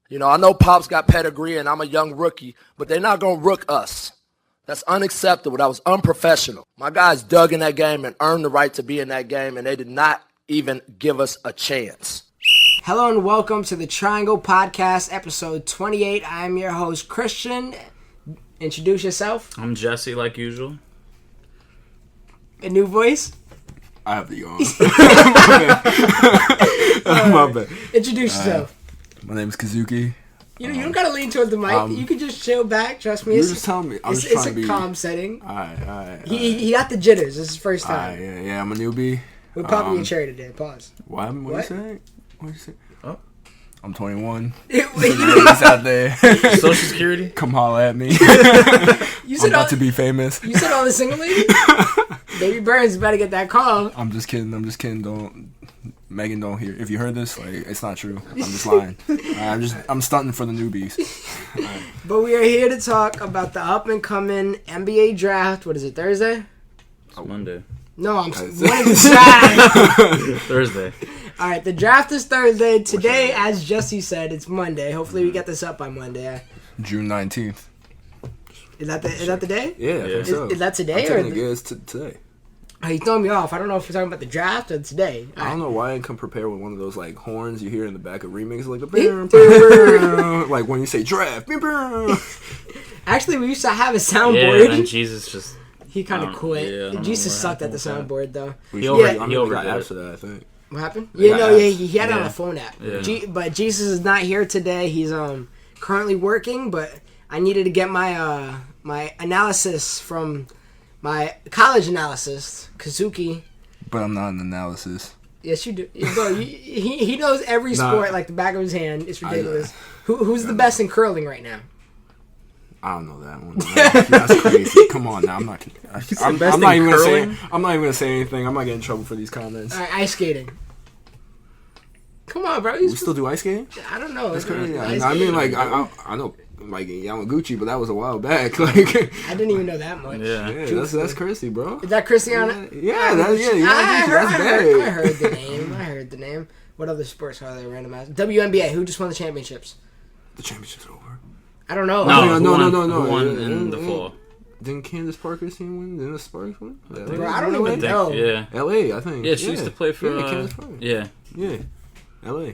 You know, I know Pop's got pedigree and I'm a young rookie, but they're not going to rook us. That's unacceptable. That was unprofessional. My guys dug in that game and earned the right to be in that game, and they did not even give us a chance. Hello and welcome to the Triangle Podcast, episode 28. I'm your host, Christian. Introduce yourself. I'm Jesse, like usual. A new voice? I have the yawn. My bad. Introduce yourself. My name is Kazuki. You don't gotta lean toward the mic. You can just chill back. Trust me. You're just telling me. It's a calm setting. Alright. He got the jitters. This is his first time. Yeah, I'm a newbie. We're popping your cherry today. Pause. What are you saying? What you say? Oh. I'm 21. He's out there. Social Security? Come holla at me. I'm about to be famous. You said all the single lady? Baby Burns about to get that call. I'm just kidding. Megan, don't hear. If you heard this, it's not true. I'm just lying. I'm stunting for the newbies. Right. But we are here to talk about the up and coming NBA draft. What is it, Thursday? It's Monday. No, when is the draft? Thursday. All right, the draft is Thursday. Today, as Jesse said, it's Monday. Hopefully, we get this up by Monday. June 19th. Is that the day? Yeah, I think so. Is that today it's today. Oh, you throwing me off. I don't know if we're talking about the draft or today. I don't know why I didn't come prepared with one of those horns you hear in the back of remixes, like when you say draft. Actually, we used to have a soundboard. Yeah, and Jesus just... He kind of quit. Yeah, Jesus sucked at the soundboard, though. He overdid apps for that, I think. What happened? He had it on Yeah. a phone app. Yeah. But Jesus is not here today. He's currently working, but I needed to get my my analysis from my college analysis, Kazuki. But I'm not an analysis. Yes, you do. Bro, he knows every sport like the back of his hand. It's ridiculous. Who's the best in curling right now? I don't know that one. That's crazy. Come on now. I'm not even gonna say anything. I'm not getting in trouble for these comments. All right, ice skating. Come on, bro. We still do ice skating? I don't know. That's crazy. I know Yamaguchi, but that was a while back. I didn't even know that much. Yeah, that's crazy, bro. Is that Cristiano? I heard the name. What other sports are they randomized? WNBA. Who just won the championships? The championship's over. I don't know. No. Who won in the fall? Didn't Candace Parker's team win? Didn't the Sparks win? Bro, I don't even know. Yeah. LA, I think. Yeah, she used to play for... Candace Parker. Yeah. LA.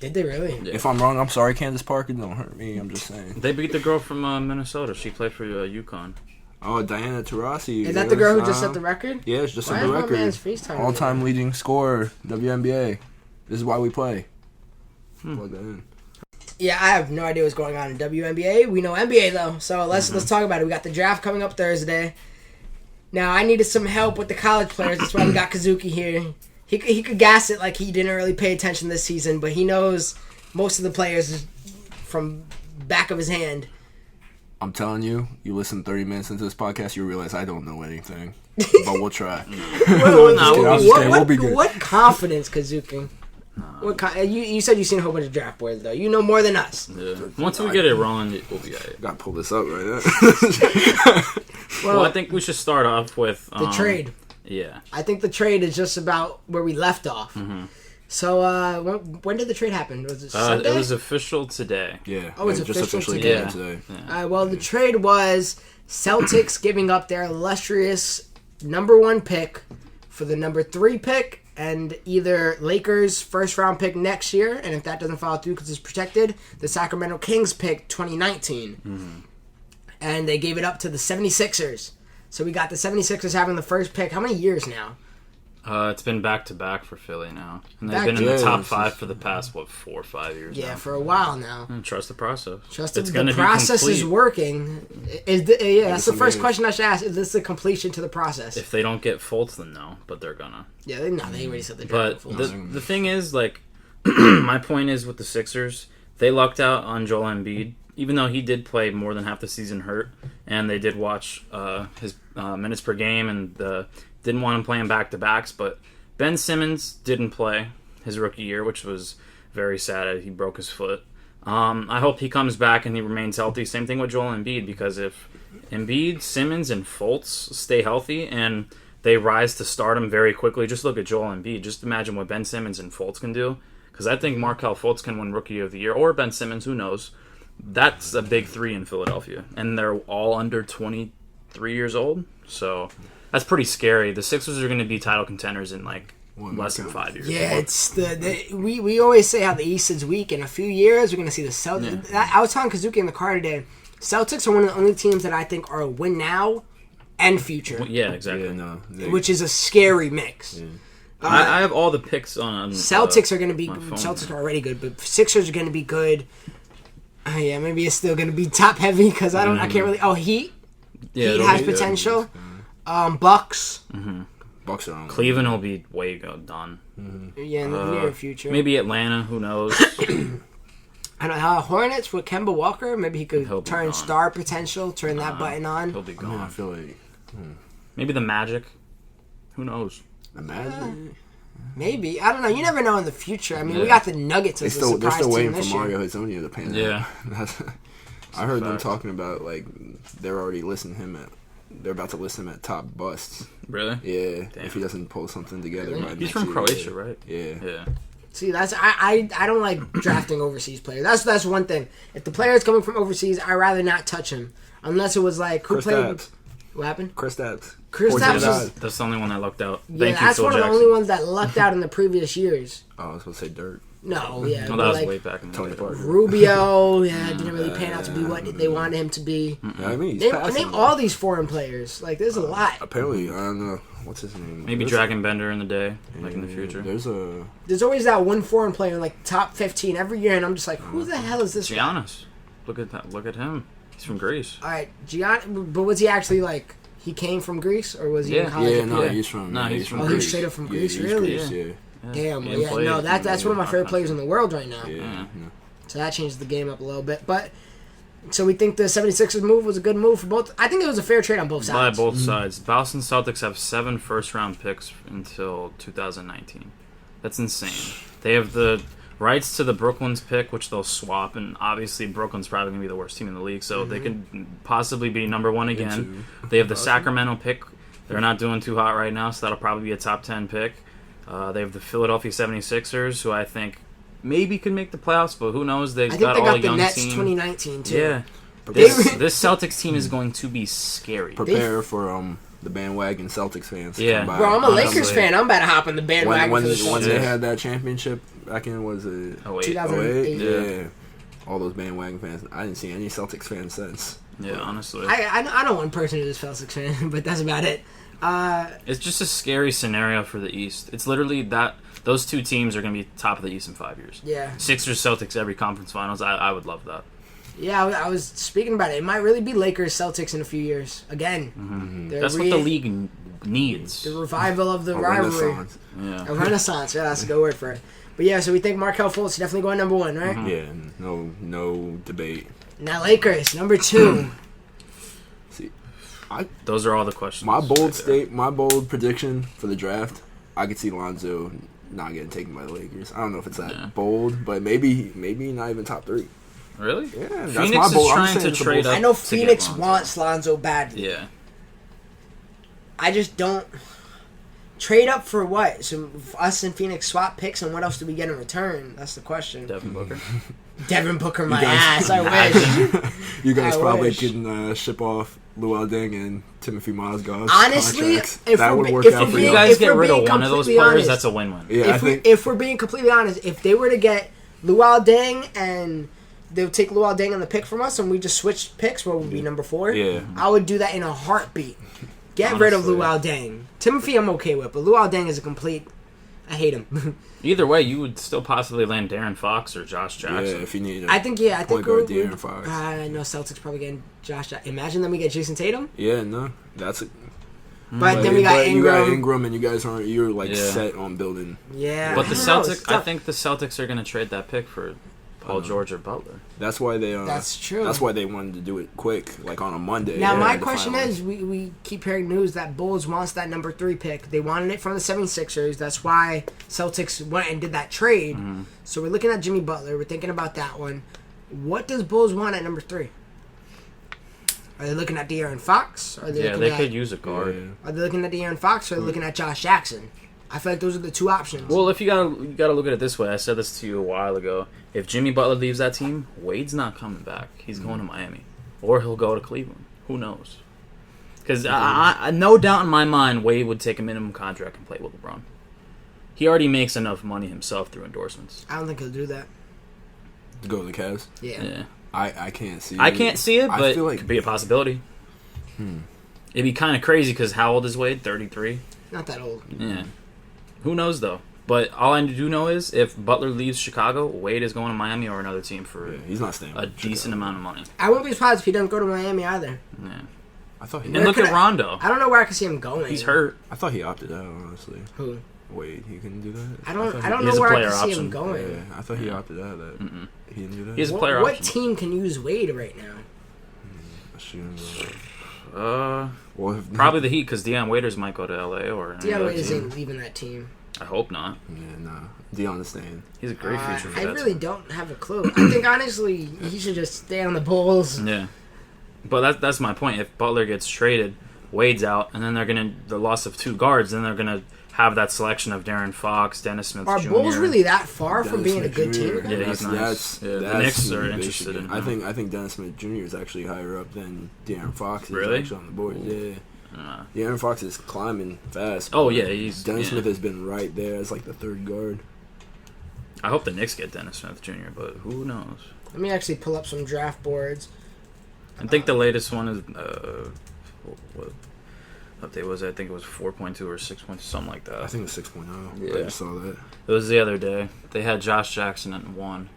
Did they really? Yeah. If I'm wrong, I'm sorry, Candace Parker. Don't hurt me. I'm just saying. They beat the girl from Minnesota. She played for UConn. Oh, Diana Taurasi. Is that the girl who just set the record? Yeah, she just set Why the is my record. man's FaceTime All-time leading scorer, WNBA. This is why we play. Plug that in. Yeah, I have no idea what's going on in WNBA. We know NBA though, so let's talk about it. We got the draft coming up Thursday. Now I needed some help with the college players. That's why we got Kazuki here. He could gas it like he didn't really pay attention this season, but he knows most of the players from back of his hand. I'm telling you, you listen 30 minutes into this podcast, you realize I don't know anything. But we'll try. We'll be good. What confidence, Kazuki? You said you've seen a whole bunch of draft boards, though. You know more than us. Yeah. Once we get it wrong, we'll be at it. Gotta pull this up right now. Well, I think we should start off with... the trade. Yeah. I think the trade is just about where we left off. Mm-hmm. So, when did the trade happen? Was it Sunday? It was official today. Yeah. Oh, it's just official officially today. today. Yeah. Well, the trade was Celtics giving up their illustrious number 1 pick for the number 3 pick and either Lakers' first-round pick next year, and if that doesn't fall through because it's protected, the Sacramento Kings pick 2019. Mm-hmm. And they gave it up to the 76ers. So we got the 76ers having the first pick. How many years now? It's been back-to-back for Philly now. And they've been in the top 5 for the past, 4 or 5 years now. Yeah, for a while now. And trust the process. The process is working. That's the first question I should ask. Is this the completion to the process? If they don't get Fultz, then no. But they're gonna. Yeah, they already said they're going to. But the thing is, my point is with the Sixers, they lucked out on Joel Embiid. Even though he did play more than half the season hurt, and they did watch his minutes per game, and didn't want him playing back-to-backs, but Ben Simmons didn't play his rookie year, which was very sad. He broke his foot. I hope he comes back and he remains healthy. Same thing with Joel Embiid, because if Embiid, Simmons, and Fultz stay healthy and they rise to stardom very quickly, just look at Joel Embiid. Just imagine what Ben Simmons and Fultz can do. because I think Markelle Fultz can win Rookie of the Year, or Ben Simmons, who knows. That's a big three in Philadelphia, and they're all under 23 years old, so that's pretty scary. The Sixers are going to be title contenders in like less than 5 years. Yeah, it's we always say how the East is weak. In a few years, we're going to see the Celtics. Yeah. I was telling Kazuki in the car today, Celtics are one of the only teams that I think are a win now and future. Well, yeah, exactly. Which is a scary mix. Yeah. I have all the picks on. Celtics are going to be. Celtics are already good, but Sixers are going to be good. Yeah, maybe it's still going to be top heavy because I can't really. Oh, Heat. Yeah, Heat has potential. Bucks. Mm-hmm. Bucks are on. Cleveland will be way done. Mm-hmm. Yeah, in the near future. Maybe Atlanta. Who knows? I don't know. Hornets with Kemba Walker. Maybe he could turn star potential. Turn that button on. He'll be gone. I feel like. Maybe the Magic. Who knows? The Magic. Maybe. I don't know. You never know in the future. I mean, we got the Nuggets as a surprise team. They're still waiting for year. Mario Hezonja to pan out. Yeah. I heard them talking about, like, they're already listing him at... They're about to list him at top busts. Really? Yeah. Damn. If he doesn't pull something together by He's from Croatia, right? Yeah. Yeah. See, that's I don't like drafting overseas players. That's one thing. If the player is coming from overseas, I'd rather not touch him. Unless it was like... Who played... What happened? Kristaps. That's the only one that lucked out. Yeah, that's one of the only ones that lucked out in the previous years. Oh, I was going to say Dirk. No, yeah. Well, that was like, way back in the Tony Parker. Rubio, didn't really pan out to be what they wanted him to be. Yeah, I mean, name all these foreign players. Like, there's a lot. Apparently, I don't know. What's his name? Maybe Dragon Bender in the day, like in the future. There's always that one foreign player, like top 15 every year, and I'm just like, who the hell is this Giannis. Look at that. Look at him. He's from Greece. All right, Giannis, but was he actually like... He came from Greece, or was he in college? He's from Greece. He's straight up from Greece, really? Greece, yeah. Damn, no, that's one of my favorite players in the world right now. Yeah. So that changed the game up a little bit. But, so we think the 76ers move was a good move for both. I think it was a fair trade on both sides. By both sides. Boston Celtics have 7 first-round picks until 2019. That's insane. They have the rights to the Brooklyn's pick, which they'll swap, and obviously Brooklyn's probably going to be the worst team in the league, so they could possibly be number 1 again. They have the Sacramento pick. They're not doing too hot right now, so that'll probably be a top 10 pick. They have the Philadelphia 76ers, who I think maybe could make the playoffs, but who knows? I think they got the Nets 2019, too. Yeah. This Celtics team is going to be scary. Prepare for the bandwagon Celtics fans. Yeah. Bro, I'm a Lakers fan. I'm about to hop on the bandwagon when for the Celtics. When they had that championship back in, was it 2008? Yeah. All those bandwagon fans. I didn't see any Celtics fans since. Yeah, honestly. I know one person who's a Celtics fan, but that's about it. It's just a scary scenario for the East. It's literally that those two teams are going to be top of the East in 5 years. Yeah. Sixers, Celtics, every conference finals. I would love that. Yeah, I was speaking about it. It might really be Lakers, Celtics in a few years. Again. Mm-hmm. That's what the league needs. The revival of the rivalry. Renaissance. Yeah. A renaissance. Yeah, that's a good word for it. But yeah, so we think Markelle Fultz definitely going number 1, right? Mm-hmm. Yeah, no debate. Now Lakers, number 2. See, those are all the questions. My bold prediction for the draft, I could see Lonzo not getting taken by the Lakers. I don't know if it's that bold, but maybe not even top 3. Really? Yeah, Phoenix that's my bold. is trying to trade up. I know Phoenix wants Lonzo badly. Yeah. I just don't. Trade up for what? So us and Phoenix swap picks, and what else do we get in return? That's the question. Devin Booker. Devin Booker, my ass. I wish. You guys probably can ship off Luol Deng and Timothy Mozgov. Honestly, that would work out for you. If you guys get rid of one of those players, that's a win-win. Yeah, if we're being completely honest, if they were to get Luol Deng and they would take Luol Deng on the pick from us, and we just switched picks, what would be number 4? Yeah, I would do that in a heartbeat. Get rid of Luol Deng. Timothy, I'm okay with, but Luol Deng is a complete. I hate him. Either way, you would still possibly land Darren Fox or Josh Jackson. Yeah, if you need. I think Darren Fox. I know Celtics probably getting Josh Jackson. Imagine then we get Jason Tatum. Yeah, no, that's it. But then we got Ingram. You got Ingram, and you guys aren't. You're set on building. Yeah, but the Celtics. I think the Celtics are going to trade that pick for Paul George or Butler. That's why they. That's true. That's why they wanted to do it quick, like on a Monday. Now my question is, we keep hearing news that Bulls wants that number 3 pick. They wanted it from the 76ers. That's why Celtics went and did that trade. Mm-hmm. So we're looking at Jimmy Butler. We're thinking about that one. What does Bulls want at number 3? Are they looking at De'Aaron Fox? They could use a guard. Are they looking at De'Aaron Fox or are they looking at Josh Jackson? I feel like those are the two options. Well, if you gotta look at it this way. I said this to you a while ago. If Jimmy Butler leaves that team, Wade's not coming back. He's going to Miami, or he'll go to Cleveland. Who knows? Because I no doubt in my mind, Wade would take a minimum contract and play with LeBron. He already makes enough money himself through endorsements. I don't think he'll do that. Go to the Cavs? Yeah. I can't see it. I can't see it, but I feel like it could be a possibility. It'd be kind of crazy because how old is Wade? 33? Not that old. Yeah. Who knows, though? But all I do know is if Butler leaves Chicago, Wade is going to Miami or another team for he's not staying a decent amount of money. I wouldn't be surprised if he doesn't go to Miami either. Yeah. I thought he And look at Rondo. I don't know where I can see him going. He's hurt. I thought he opted out, honestly. Who? Wade, he couldn't do that? I don't he know has a where I player can see him option. going. Yeah, I thought he opted out of that. He didn't do that? He has a player What option. team can use Wade right now? Well, if, Probably the Heat because Deion Waiters might go to LA or any Deion other Waiters team. ain't leaving that team. I hope not. Yeah, nah. Deion staying. He's a great future for I that really team. don't have a clue. I think honestly he should just stay on the Bulls. Yeah. But that's my point. If Butler gets traded, Wade's out, and then the loss of two guards, then they're gonna have that selection of Darren Fox, Dennis Smith Are Jr. Bulls really that far from Dennis being a Smith good Jr. team? Yeah, again? he's nice. Yeah, the that's Knicks who are they interested should in get. him. I think Dennis Smith Jr. is actually higher up than De'Aaron Fox. Is Really? actually on the board. Yeah. De'Aaron Fox is climbing fast. Oh, yeah, he's... Dennis yeah. Smith has been right there as like the third guard. I hope the Knicks get Dennis Smith Jr., but who knows? Let me actually pull up some draft boards. I think the latest one is... what update was it? I think it was 4.2 or 6.2, something like that. I think it was 6.0. Yeah. I just saw that. It was the other day. They had Josh Jackson at 1.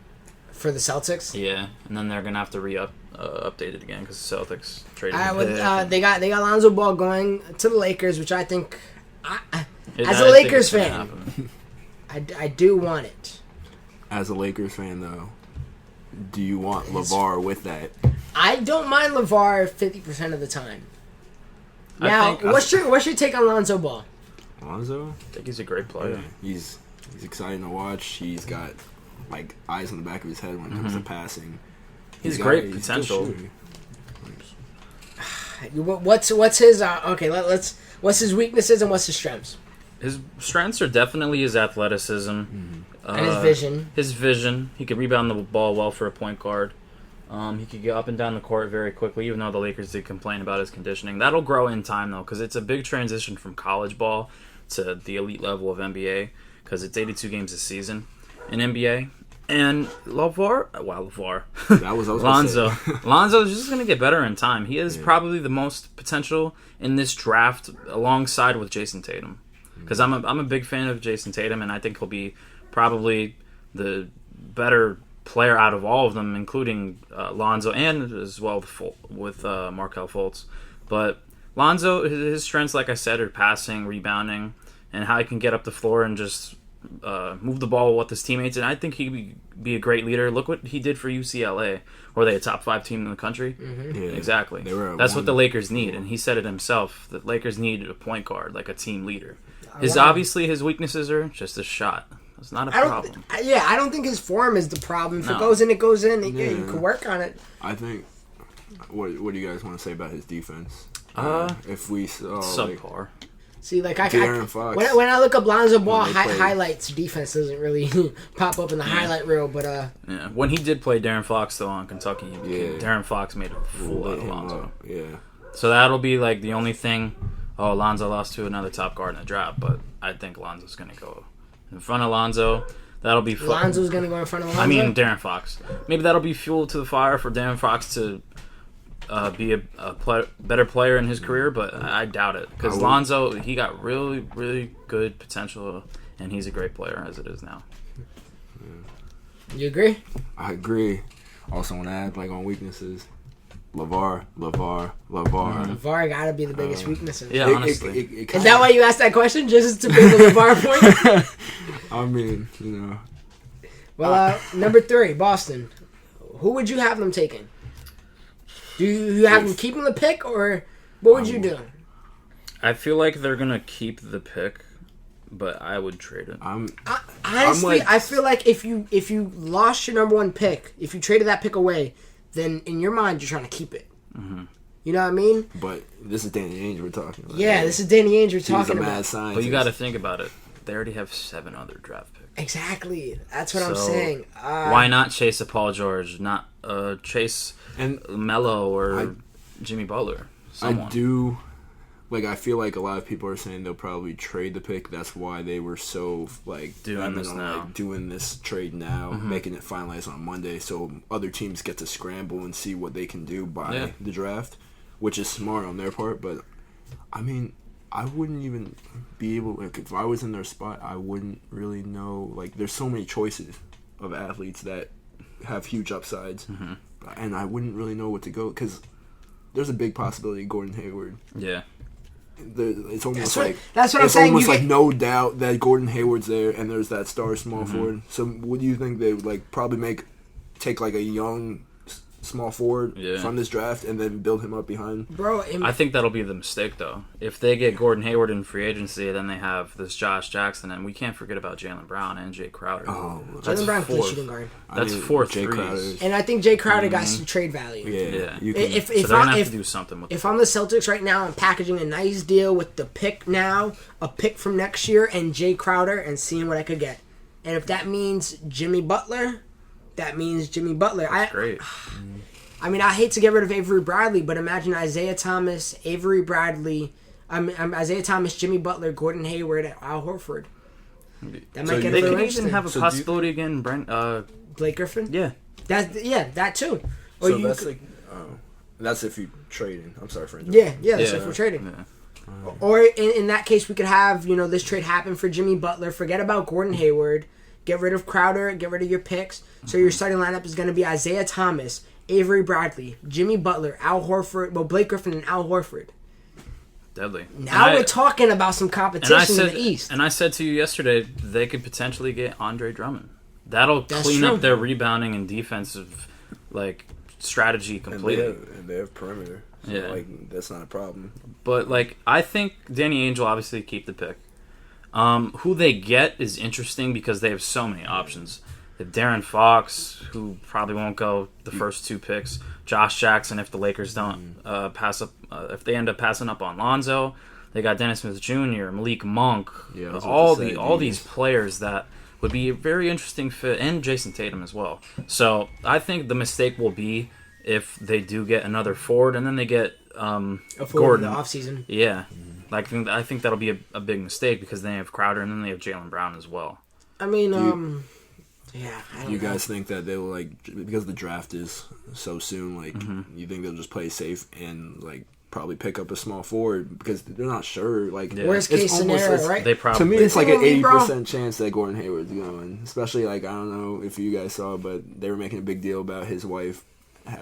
For the Celtics? Yeah, and then they're going to have to update it again because the Celtics traded They got Lonzo Ball going to the Lakers, which I think... as a I think Lakers it's gonna fan, happen. I do want it. As a Lakers fan, though, do you want LeVar with that? I don't mind LeVar 50% of the time. I Now, think- what's your take on Lonzo Ball? Lonzo? I think he's a great player. He's exciting to watch. He's got like eyes on the back of his head when it comes to passing. He's got- great he's a good potential. shooter. What's his okay? What's his weaknesses and what's his strengths His strengths are definitely his athleticism. and his vision? His vision. He could rebound the ball well for a point guard. He could get up and down the court very quickly, even though the Lakers did complain about his conditioning. That'll grow in time, though, because it's a big transition from college ball to the elite level of NBA, because it's 82 games a season in NBA. And LeVar. That was I was gonna say. Lonzo. Lonzo's just going to get better in time. He has probably the most potential in this draft alongside with Jason Tatum. Because I'm a big fan of Jason Tatum, and I think he'll be probably the better player out of all of them, including Lonzo and as well with Markelle Fultz. But Lonzo, his strengths, like I said, are passing, rebounding, and how he can get up the floor and just move the ball with his teammates. And I think he'd be a great leader. Look what he did for UCLA. Were they a top 5 team in the country? Yeah, Exactly. they were at That's what one. the Lakers need, and he said it himself. The Lakers need a point guard, like a team leader. Obviously his weaknesses are just a shot. It's not a problem. I don't think his form is the problem. If No. it goes in, it goes in. Yeah, you can work on it. I think. What do you guys want to say about his defense? If we saw like, Subpar. See, like De'Aaron Fox. when I look up Lonzo Ball When they played. highlights, defense doesn't really pop up in the highlight reel. But Yeah. When he did play Darren Fox though on Kentucky, Yeah. Darren Fox made a fool out lit of him Lonzo. up. Yeah. So that'll be like the only thing. Oh, Lonzo lost to another top guard in the draft, but I think Lonzo's gonna go in front of Lonzo. That'll be fun. Lonzo's gonna go in front of Lonzo. I mean, Darren Fox. Maybe that'll be fuel to the fire for Darren Fox to be a better player in his career, but I doubt it. Because Lonzo, he got really, really good potential, and he's a great player as it is now. You agree? I agree. Also, want to add like on weaknesses. LeVar. LeVar gotta be the biggest weaknesses. Yeah, honestly. Is that why you asked that question? Just to bring the LeVar point? I mean, you know. Well, number 3, Boston. Who would you have them taking? Do you have them keeping the pick, or what would you do? I feel like they're going to keep the pick, but I would trade it. Honestly, like- I feel like if you lost your number 1 pick, if you traded that pick away, then in your mind you're trying to keep it. Mm-hmm. You know what I mean? But this is Danny Ainge we're talking about. Yeah, this is Danny Ainge we're He's a talking mad about. scientist. But you got to think about it. They already have 7 other draft picks. Exactly. That's what I'm saying. Why not chase a Paul George? Not chase Melo or Jimmy Butler. Someone. I do. Like, I feel like a lot of people are saying they'll probably trade the pick. That's why they were so, like, doing this now. Like, doing this trade now, making it finalized on Monday so other teams get to scramble and see what they can do by the draft, which is smart on their part. But, I mean, I wouldn't even be able, like, if I was in their spot, I wouldn't really know. Like, there's so many choices of athletes that have huge upsides, and I wouldn't really know what to go, because there's a big possibility Gordon Hayward. Yeah. It's almost that's what I'm saying. Almost like no doubt that Gordon Hayward's there, and there's that star small forward. So, what do you think they would like? Probably take like a young small forward from this draft and then build him up behind. Bro, I think that'll be the mistake though. If they get Gordon Hayward in free agency, then they have this Josh Jackson, and we can't forget about Jaylen Brown and Jay Crowder. Oh, Jaylen Brown plays shooting guard. That's 4 threes. And I think Jay Crowder got some trade value. Yeah. If so they're gonna have to do something with if I'm the Celtics right now, I'm packaging a nice deal with the pick now, a pick from next year, and Jay Crowder, and seeing what I could get. And if that means Jimmy Butler, that means Jimmy Butler. That's great. I mean, I hate to get rid of Avery Bradley, but imagine Isaiah Thomas, Avery Bradley, Isaiah Thomas, Jimmy Butler, Gordon Hayward, and Al Horford. That might get they a little could even have a interesting. possibility again, Blake Griffin? Yeah. That too. Or So that's that's if you trading. I'm sorry for interrupting. Yeah, that's if we're trading. Yeah. Or in that case, we could have this trade happen for Jimmy Butler. Forget about Gordon Hayward. Get rid of Crowder. Get rid of your picks. So your starting lineup is going to be Isaiah Thomas, Avery Bradley, Jimmy Butler, Al Horford, Blake Griffin, and Al Horford. Deadly. Now we're talking about some competition in the East. And I said to you yesterday, they could potentially get Andre Drummond. That'll clean up their rebounding and defensive strategy completely. And they have perimeter. So, that's not a problem. But I think Danny Ainge will obviously keep the pick. Who they get is interesting because they have so many options. They have Darren Fox, who probably won't go the first 2 picks. Josh Jackson, if the Lakers don't pass up, if they end up passing up on Lonzo. They got Dennis Smith Jr., Malik Monk, all these players that would be a very interesting fit, and Jason Tatum as well. So I think the mistake will be if they do get another forward, and then they get a forward Gordon in the offseason. Yeah. I think that'll be a big mistake because they have Crowder and then they have Jaylen Brown as well. I mean, I you don't guys think that they will because the draft is so soon, you think they'll just play safe and probably pick up a small forward because they're not sure. Worst case scenario, right? They probably to me it's like an 80% chance that Gordon Hayward's going. Especially I don't know if you guys saw, but they were making a big deal about his wife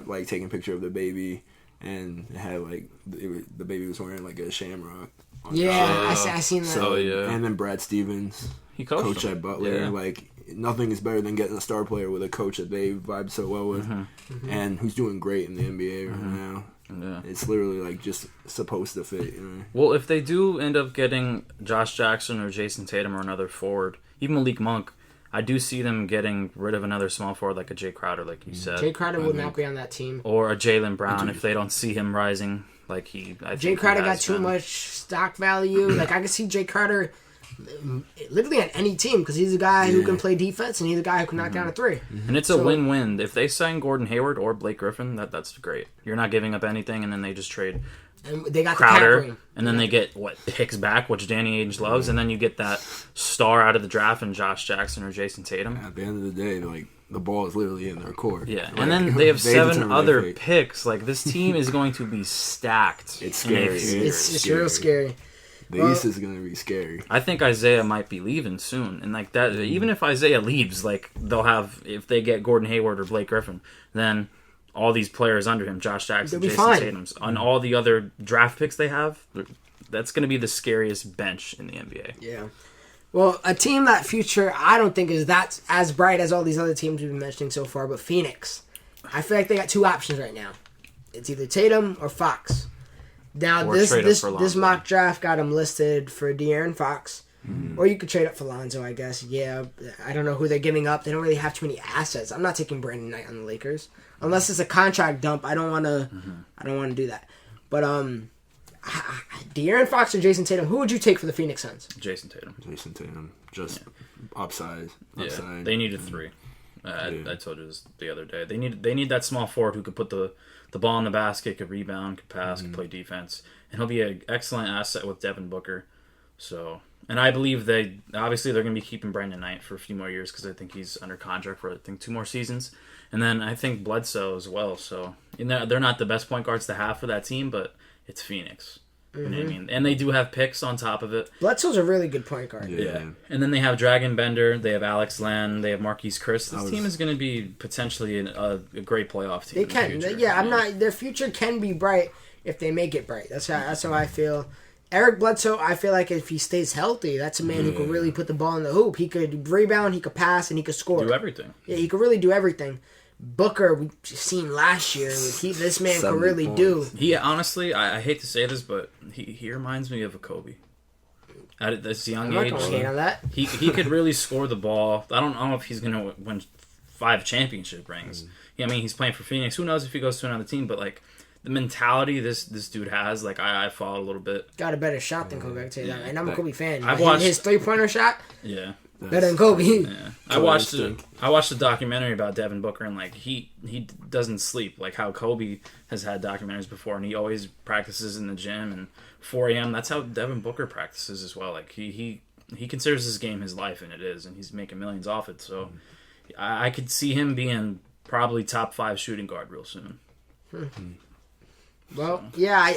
taking a picture of the baby. And it had the baby was wearing a shamrock. I seen that. So and then Brad Stevens, he coached at Butler. Nothing is better than getting a star player with a coach that they vibe so well with, and who's doing great in the NBA right now. Yeah. It's literally just supposed to fit. Well, if they do end up getting Josh Jackson or Jason Tatum or another forward, even Malik Monk, I do see them getting rid of another small forward like a Jay Crowder, like you said. Jay Crowder would not be on that team. Or a Jaylen Brown if they don't see him rising Jay Crowder got too much stock value. I can see Jay Crowder literally on any team because he's a guy who can play defense and he's a guy who can knock down a 3. And it's a win-win. If they sign Gordon Hayward or Blake Griffin, that's great. You're not giving up anything, and then they just trade and they got Crowder, the cap room. And then they get picks back, which Danny Ainge loves, and then you get that star out of the draft in Josh Jackson or Jason Tatum. At the end of the day, the ball is literally in their court. Yeah, and then they have 7 other picks. This team is going to be stacked. It's scary. It's real scary. The East is going to be scary. I think Isaiah might be leaving soon, and that. Even if Isaiah leaves, they'll have if they get Gordon Hayward or Blake Griffin, then all these players under him, Josh Jackson, Jason Tatum, and all the other draft picks they have, that's going to be the scariest bench in the NBA. Yeah. Well, a team that future I don't think is that as bright as all these other teams we've been mentioning so far, but Phoenix. I feel like they got 2 options right now. It's either Tatum or Fox. Now or this mock draft got him listed for De'Aaron Fox, or you could trade up for Lonzo, I guess. Yeah, I don't know who they're giving up. They don't really have too many assets. I'm not taking Brandon Knight on the Lakers unless it's a contract dump. I don't want to. I don't want to do that. But De'Aaron Fox or Jason Tatum? Who would you take for the Phoenix Suns? Jason Tatum. Jason Tatum, just upside. Yeah, they needed 3. I told you this the other day. They need that small forward who could put the ball in the basket, could rebound, could pass, could play defense, and he'll be an excellent asset with Devin Booker. So, and I believe they're going to be keeping Brandon Knight for a few more years because I think he's under contract for 2 more seasons, and then I think Bledsoe as well. So, they're not the best point guards to have for that team, but it's Phoenix. You know what I mean? And they do have picks on top of it. Bledsoe's a really good point guard. Yeah. And then they have Dragon Bender, they have Alex Len, they have Marquise Chris. This team is going to be potentially a great playoff team. They can. Their future can be bright if they make it bright. That's how I feel. Eric Bledsoe, I feel like if he stays healthy, that's a man who can really put the ball in the hoop. He could rebound, he could pass, and he could score. Do everything. Yeah, he could really do everything. Booker, we've seen last year, this man could really do. He honestly, I hate to say this, but he reminds me of a Kobe. At this young age, on that. He could really score the ball. I don't know if he's going to win 5 championship rings. I mean, he's playing for Phoenix. Who knows if he goes to another team? But like the mentality this dude has, like I follow a little bit. Got a better shot than Kobe. I tell you that. And I'm a Kobe fan. I've watched his 3-pointer shot. Yeah. Better than Kobe. Yeah. I watched the documentary about Devin Booker, and like he doesn't sleep, like how Kobe has had documentaries before, and he always practices in the gym and 4 a.m. That's how Devin Booker practices as well. Like he considers his game his life, and it is, and he's making millions off it. So I could see him being probably top 5 shooting guard real soon. Well, yeah.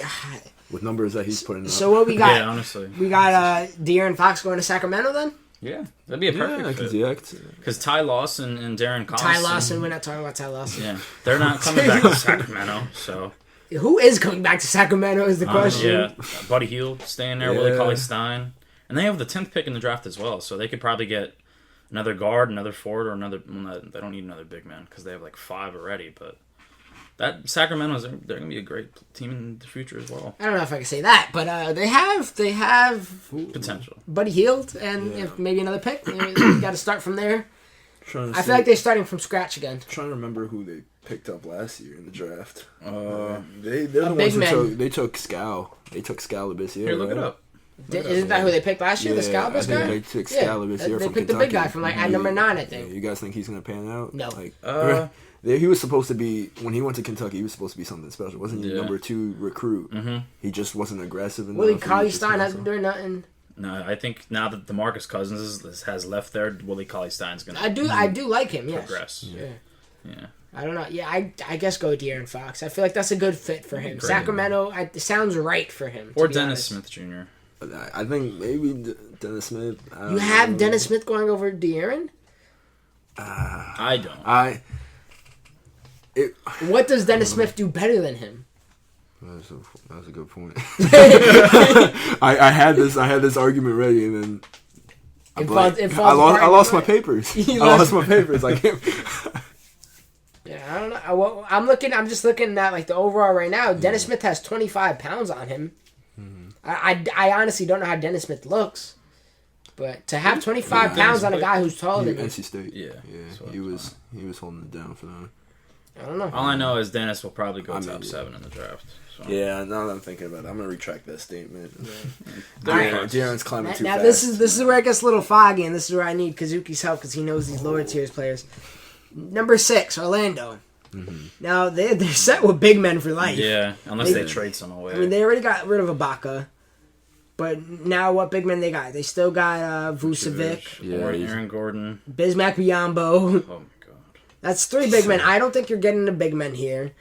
With numbers that he's putting up. So what we got? Yeah, honestly, we got De'Aaron Fox going to Sacramento then. Yeah, that'd be a perfect fit. Because Ty Lawson and Darren Collison. Ty Lawson, we're not talking about Ty Lawson. Yeah, they're not coming back to Sacramento, so. Who is coming back to Sacramento is the question. Yeah, Buddy Hield staying there, Willie Cauley-Stein. And they have the 10th pick in the draft as well, so they could probably get another guard, another forward, or another. Well, they don't need another big man because they have like 5 already, but. That Sacramento's they're gonna be a great team in the future as well. I don't know if I can say that, but they have potential. Buddy Hield and maybe another pick. Maybe they got to start from there. I feel like they're starting from scratch again. Trying to remember who they picked up last year in the draft. They're the ones who took Scal. They took Scal Labissiere. Here, look it up. Isn't that who they picked last year? The Scalabus guy? They took Scal Labissiere They from picked Kentucky. the big guy from at number 9, I think. Yeah, you guys think he's gonna pan out? No. He was supposed to be, when he went to Kentucky, he was supposed to be something special. Wasn't he number 2 recruit? Mm-hmm. He just wasn't aggressive enough. Willie Cauley-Stein hasn't done nothing. No, I think now that DeMarcus Cousins has left there, Willie Cauley-Stein's going to I do like him, yes. Progress. Yeah. I don't know. Yeah, I guess go with De'Aaron Fox. I feel like that's a good fit for him. Great. Sacramento, it sounds right for him. Or Dennis Smith Jr. I think maybe Dennis Smith. You have Dennis Smith going over De'Aaron? I don't. What does Dennis Smith do better than him? That's a good point. I had this argument ready, and then I lost my papers. I lost my papers. I can't. Yeah, I don't know. I'm just looking at like the overall right now. Dennis Smith has 25 pounds on him. Mm-hmm. I honestly don't know how Dennis Smith looks, but to have 25 pounds on a guy who's taller than him. NC State. Yeah. He was holding it down for them. I don't know. All I know is Dennis will probably go top 7 in the draft. So. Yeah, now that I'm thinking about it, I'm gonna retract that statement. Yeah. De'Aaron's climbing too now fast. this is where it gets a little foggy, and this is where I need Kazuki's help because he knows these lower tiers players. Number 6, Orlando. Mm-hmm. Now they're set with big men for life. Yeah, unless they trade some away. I mean, they already got rid of Ibaka, but now what big men they got? They still got Vucevic, Aaron Gordon, Bismack Biyombo. Oh my god, that's 3 big men. I don't think you're getting the big men here.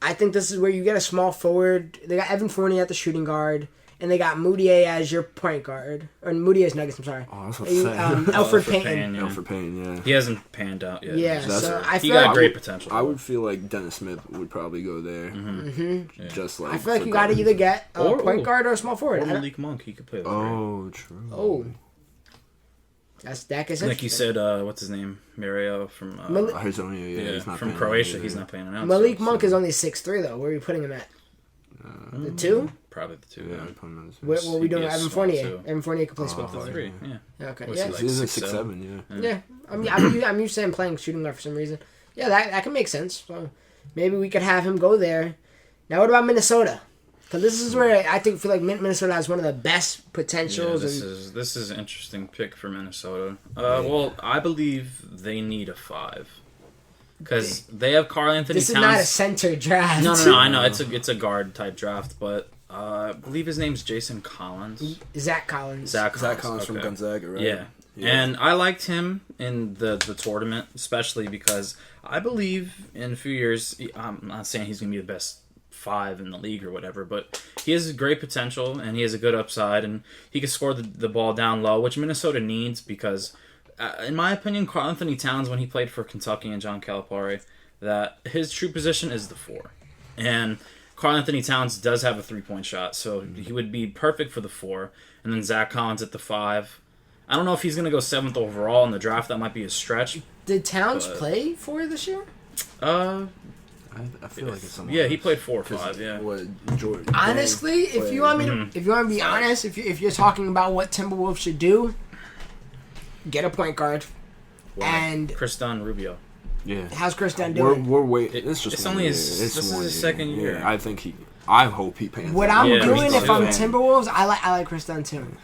I think this is where you get a small forward. They got Evan Fournier at the shooting guard, and they got Moutier as your point guard. Or Moutier's Nuggets, I'm sorry. Oh, that's what I'm saying. Alfred Payton. Alfred Payton, yeah. He hasn't panned out yet. Yeah, so I he feel got like great potential. I would feel like Dennis Smith would probably go there. Mm-hmm. Just like I feel like you got to either get a point guard or a small forward. Or Malik Monk, he could play. True. Oh. That gets like you said, what's his name? Mario from Arizona, he's not from Croatia. He's not paying out. Malik Monk is only 6'3", though. Where are you putting him at? The 2? Probably the 2. Yeah. What are we doing with Evan Fournier? Evan Fournier can play small the forward. 3. Yeah. Okay. Was Yeah. he like He's 6'7"? Yeah. I'm used to him playing shooting guard for some reason. Yeah, that can make sense. So maybe we could have him go there. Now, what about Minnesota? Because this is where I feel like Minnesota has one of the best potentials. This is an interesting pick for Minnesota. Well, I believe they need a 5 because they have Karl Anthony Towns. This is not a center draft. No. I know it's a guard type draft, but I believe his name's Jason Collins. Zach Collins. Zach Collins from Gonzaga, right? Yeah. And I liked him in the tournament, especially because I believe in a few years, I'm not saying he's going to be the best 5 in the league or whatever, but he has great potential and he has a good upside and he can score the ball down low, which Minnesota needs because, in my opinion, Karl Anthony Towns, when he played for Kentucky and John Calipari, that his true position is the 4. And Karl Anthony Towns does have a 3-point shot, so he would be perfect for the 4. And then Zach Collins at the 5. I don't know if he's going to go 7th overall in the draft. That might be a stretch. Did Towns play 4 this year? I feel like it's something. Yeah, he played 4 or 5. Yeah. Honestly, if you want me to be honest, if you're talking about what Timberwolves should do, get a point guard. And Chris Dunn, Rubio. Yeah. How's Chris Dunn doing? We're waiting. It's only this is his second year. Yeah, I hope he pans. What out. I'm doing if I'm Timberwolves, I like Chris Dunn too.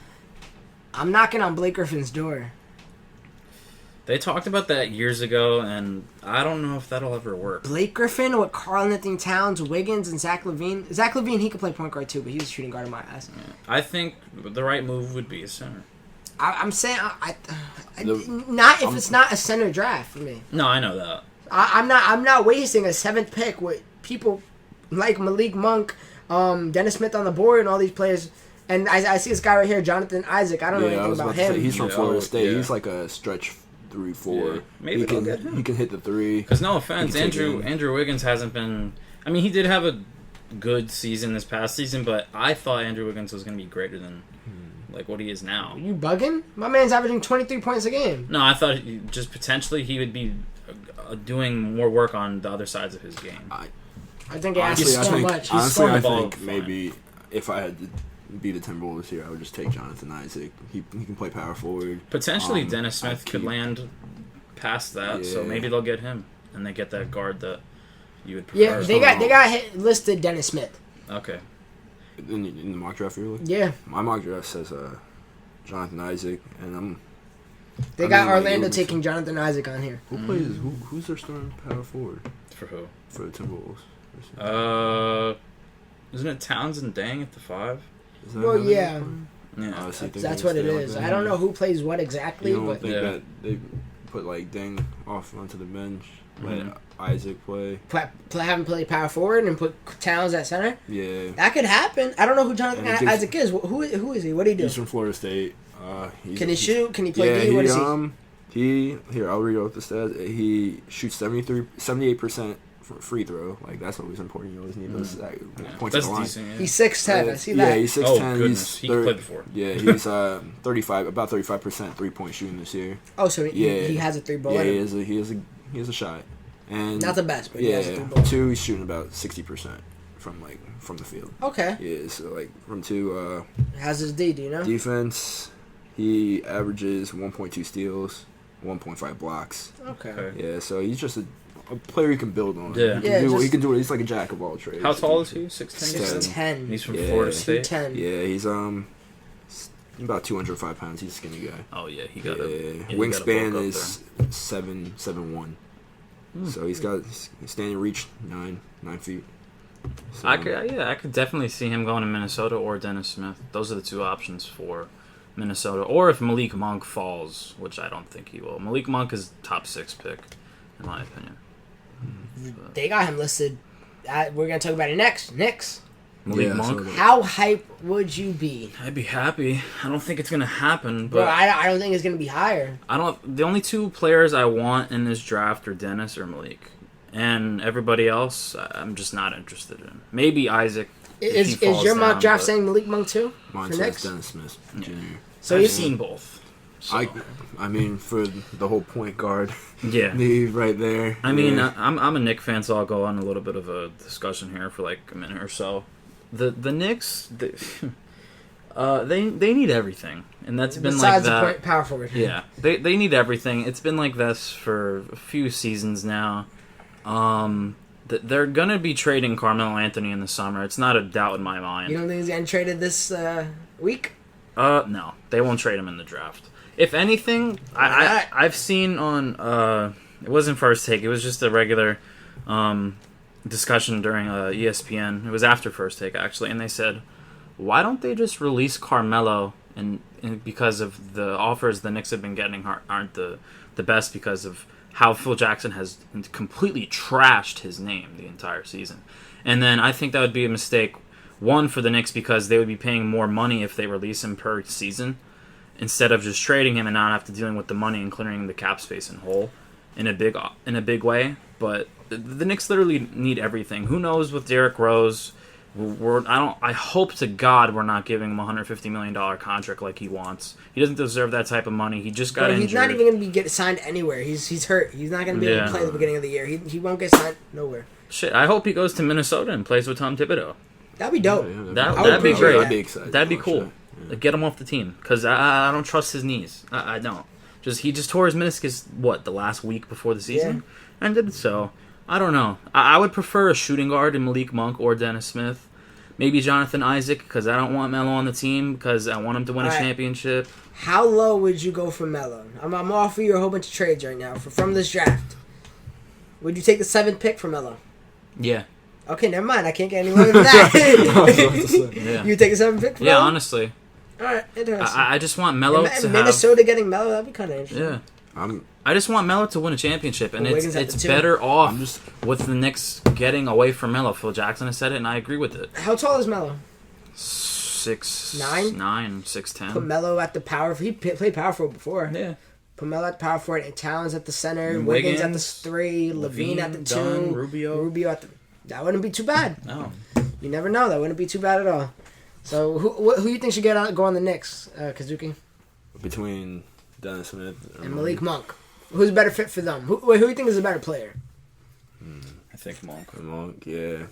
I'm knocking on Blake Griffin's door. They talked about that years ago, and I don't know if that'll ever work. Blake Griffin with Karl Anthony Towns, Wiggins, and Zach LaVine. Zach LaVine, he could play point guard too, but he was shooting guard in my eyes. Yeah. I think the right move would be a center. I'm saying, not if it's not a center draft for me. No, I know that. I'm not wasting a 7th pick with people like Malik Monk, Dennis Smith on the board, and all these players. And I see this guy right here, Jonathan Isaac. I don't know anything about him. He's from Florida State. He's like a stretch 3-4. Yeah. Maybe he can hit the 3. Because no offense, Andrew Wiggins hasn't been. I mean, he did have a good season this past season, but I thought Andrew Wiggins was going to be greater than like what he is now. You bugging? My man's averaging 23 points a game. No, I thought just potentially he would be doing more work on the other sides of his game. I think he's so much. Honestly, I think maybe if I had to be the Timberwolves here, I would just take Jonathan Isaac. He can play power forward. Potentially, Dennis Smith could land past that, so maybe they'll get him and they get that guard that you would prefer. Yeah, they got listed Dennis Smith. Okay. In the mock draft, really? Yeah. My mock draft says Jonathan Isaac, and They got Orlando taking Jonathan Isaac on here. Who plays? Who's their starting power forward? For who? For the Timberwolves. Isn't it Towns and Dang at the 5? Well, yeah. Yeah, that's what it is. Like I don't know who plays what exactly, you don't but think that they put like Dang off onto the bench, let Isaac play. Have him play power forward and put Towns at center. Yeah, that could happen. I don't know who Jonathan Isaac is. Who is he? What do he do? He's from Florida State. Can he shoot? Can he play D? What is he? Here I'll read out the stats. He shoots 78% free throw. Like that's always important. You always need those points at the line. Decent, yeah. He's 6'10". I see that. Yeah, he's 6'10". Oh goodness, he played before. Yeah, he's 35% 3-point shooting this year. Oh, so he has a 3-ball. Yeah, he has a shot. And not the best, but he has a 3-ball. 2, he's shooting about 60% from the field. Okay. Yeah, so like from 2. How's his D? Do you know? Defense, he averages 1.2 steals, 1.5 blocks. Okay. Yeah, so he's just a player you can build on. Yeah. He can do it. He's like a jack of all trades. How tall is he? 6'10"? 6'10". He's from Florida State. 2'10". Yeah, he's about 205 pounds. He's a skinny guy. Oh yeah, he got wingspan is 7'1". So he's standing reach 9 feet. So, I could definitely see him going to Minnesota or Dennis Smith. Those are the two options for Minnesota. Or if Malik Monk falls, which I don't think he will. Malik Monk is top 6 pick, in my opinion. They got him listed. We're going to talk about it next. Knicks. Malik Monk. How hype would you be? I'd be happy. I don't think it's going to happen. But bro, I don't think it's going to be higher. The only 2 players I want in this draft are Dennis or Malik. And everybody else, I'm just not interested in. Maybe Isaac. Is your mock draft saying Malik Monk too? Mine says Dennis Smith Jr. So I've seen both. So. I mean, for the whole point guard, need right there. I mean, I'm a Knicks fan, so I'll go on a little bit of a discussion here for like a minute or so. The Knicks, they need everything, and that's been like that. Besides the power forward. Yeah, they need everything. It's been like this for a few seasons now. they're going to be trading Carmelo Anthony in the summer. It's not a doubt in my mind. You don't think he's getting traded this week? No. They won't trade him in the draft. If anything, I've seen on... it wasn't First Take. It was just a regular discussion during ESPN. It was after First Take, actually. And they said, why don't they just release Carmelo? And because of the offers the Knicks have been getting aren't the best because of how Phil Jackson has completely trashed his name the entire season. And then I think that would be a mistake, one, for the Knicks because they would be paying more money if they release him per season instead of just trading him and not have to dealing with the money and clearing the cap space and hole in a big way. But the Knicks literally need everything. Who knows with Derrick Rose? I hope to God we're not giving him a $150 million contract like he wants. He doesn't deserve that type of money. He just got injured. He's not even going to be signed anywhere. He's hurt. He's not going to be able to play at the beginning of the year. He won't get signed nowhere. Shit, I hope he goes to Minnesota and plays with Tom Thibodeau. That'd be dope. That'd be great. I'd be excited. That'd be cool. Yeah. Get him off the team because I don't trust his knees. I don't. He just tore his meniscus the last week before the season, and did so. I don't know. I would prefer a shooting guard in Malik Monk or Dennis Smith. Maybe Jonathan Isaac, because I don't want Melo on the team, because I want him to win a championship. How low would you go for Melo? I'm offering you a whole bunch of trades right now from this draft. Would you take the 7th pick for Melo? Yeah. Okay, never mind. I can't get any lower than that. Yeah. You take a 7th pick for Melo? Yeah, honestly. All right, interesting. I just want Melo to have... Minnesota getting Melo, that'd be kind of interesting. Yeah. I just want Melo to win a championship, and it's two. better off with the Knicks getting away from Melo. Phil Jackson has said it, and I agree with it. How tall is Melo? 6'9", 6'10". Put Melo at the power. He played power forward before. Yeah. Put Melo at the power forward, and Towns at the center, Wiggins at the 3, Levine at the 2, Dunn, Rubio at the... That wouldn't be too bad. No. You never know. That wouldn't be too bad at all. So who you think should go on the Knicks, Kazuki? Between Dennis Smith and Malik Monk. Who's a better fit for them? Who do you think is a better player? I think Monk. Monk, yeah.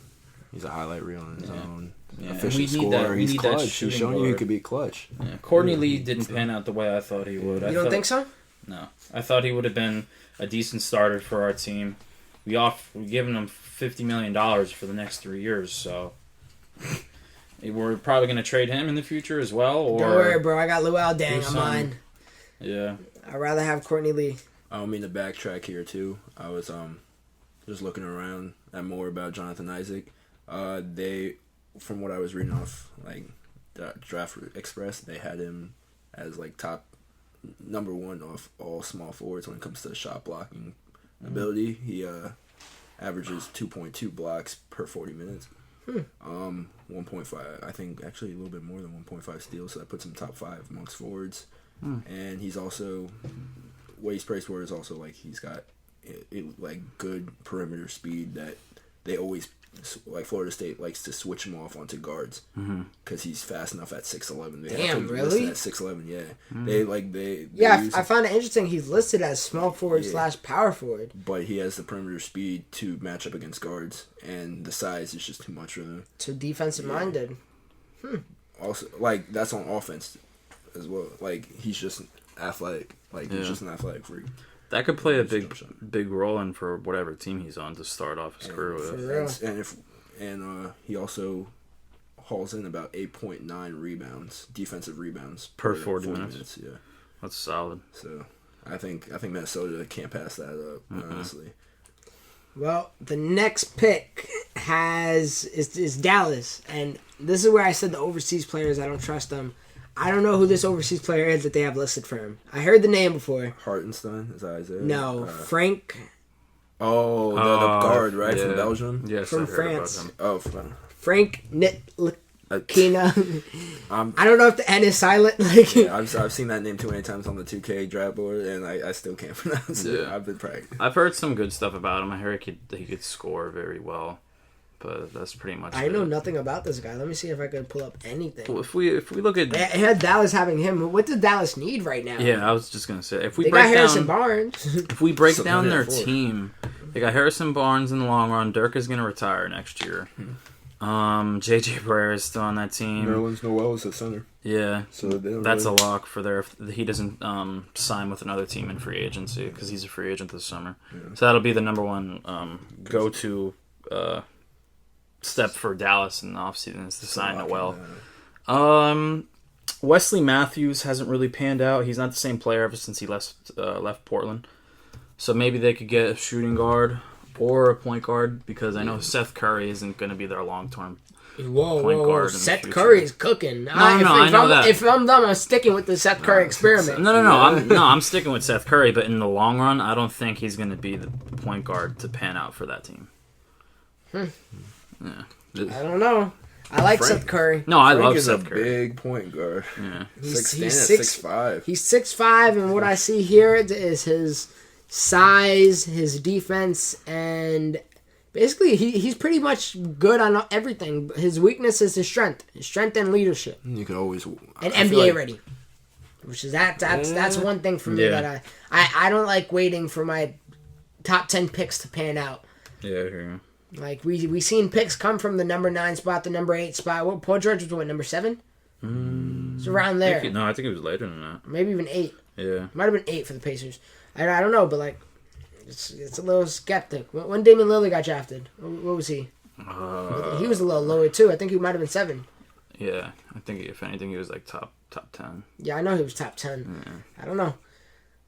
He's a highlight reel on his own. Yeah. Efficient scorer. He's clutch. He's shown you he could be clutch. Yeah. Courtney Lee didn't pan out the way I thought he would. You don't think so? No. I thought he would have been a decent starter for our team. We're giving him $50 million for the next 3 years, so... We're probably going to trade him in the future as well. Or don't worry, bro. I got Luol Deng on mine. Yeah. I'd rather have Courtney Lee. I don't mean to backtrack here, too. I was just looking around at more about Jonathan Isaac. They, from what I was reading off, like, Draft Express, they had him as, like, top number 1 of all small forwards when it comes to shot blocking ability. He averages 2.2 blocks per 40 minutes. 1.5, I think actually a little bit more than 1.5 steals, so that puts him top 5 amongst forwards. And he's also, what he's praised for is also like he's got like good perimeter speed that they always, like Florida State likes to switch him off onto guards because he's fast enough at 6'11". Damn, really? At 6'11", yeah. I find it interesting. He's listed as small forward / power forward, but he has the perimeter speed to match up against guards, and the size is just too much for them. Too defensive minded. Also, like that's on offense as well. Like he's just athletic. Like he's just an athletic freak. That could play a big role in for whatever team he's on to start off his career with. And he also hauls in about 8.9 defensive rebounds per 40 minutes. Yeah, that's solid. So I think Minnesota can't pass that up. Honestly. Well, the next pick is Dallas, and this is where I said the overseas players, I don't trust them. I don't know who this overseas player is that they have listed for him. I heard the name before. Hartenstein, is that Isaiah? No, Frank. Oh, the guard, right, from Belgium? Yes, from France. Oh, Frank Ntilikina. I don't know if the N is silent. I've seen that name too many times on the 2K draft board, and I still can't pronounce it. I've been practicing. I've heard some good stuff about him. I heard he could score very well. But that's pretty much I know nothing about this guy. Let me see if I can pull up anything. Well, if we look at... It had Dallas having him. What does Dallas need right now? Yeah, I was just going to say. If we they break got Harrison down, Barnes. If we break down their team, they got Harrison Barnes in the long run. Dirk is going to retire next year. J.J. Barea is still on that team. Nerlens Noel is at center. Yeah, so that's a lock for there. If he doesn't sign with another team in free agency because he's a free agent this summer. Yeah. So that'll be the number one go-to step for Dallas in the offseason is to sign Noel. Wesley Matthews hasn't really panned out. He's not the same player ever since he left Portland. So maybe they could get a shooting guard or a point guard, because I know Seth Curry isn't going to be their long-term point guard. Seth Curry is cooking. I know that. If I'm done, I'm sticking with the Seth Curry experiment. No. I'm sticking with Seth Curry, but in the long run, I don't think he's going to be the point guard to pan out for that team. Yeah. I don't know. I like Seth Curry. No, I Frank love is Seth a Curry. big point guard. Yeah. He's 6'5". He's 6'5", and what I see here is his size, his defense, and basically he's pretty much good on everything. His weakness is his strength and leadership, You could always and I feel NBA like- ready. Which is that's one thing for me that I don't like waiting for my top 10 picks to pan out. Yeah, I hear you. Like we seen picks come from the number 9 spot, the number 8 spot. What Paul George was number 7? It's around there. I think it was later than that. Maybe even 8. Yeah. Might have been 8 for the Pacers. I don't know, but like it's a little skeptic. When Damian Lillard got drafted, what was he? He was a little lower too. I think he might have been 7. Yeah, I think if anything, he was like top 10. Yeah, I know he was top 10. I don't know.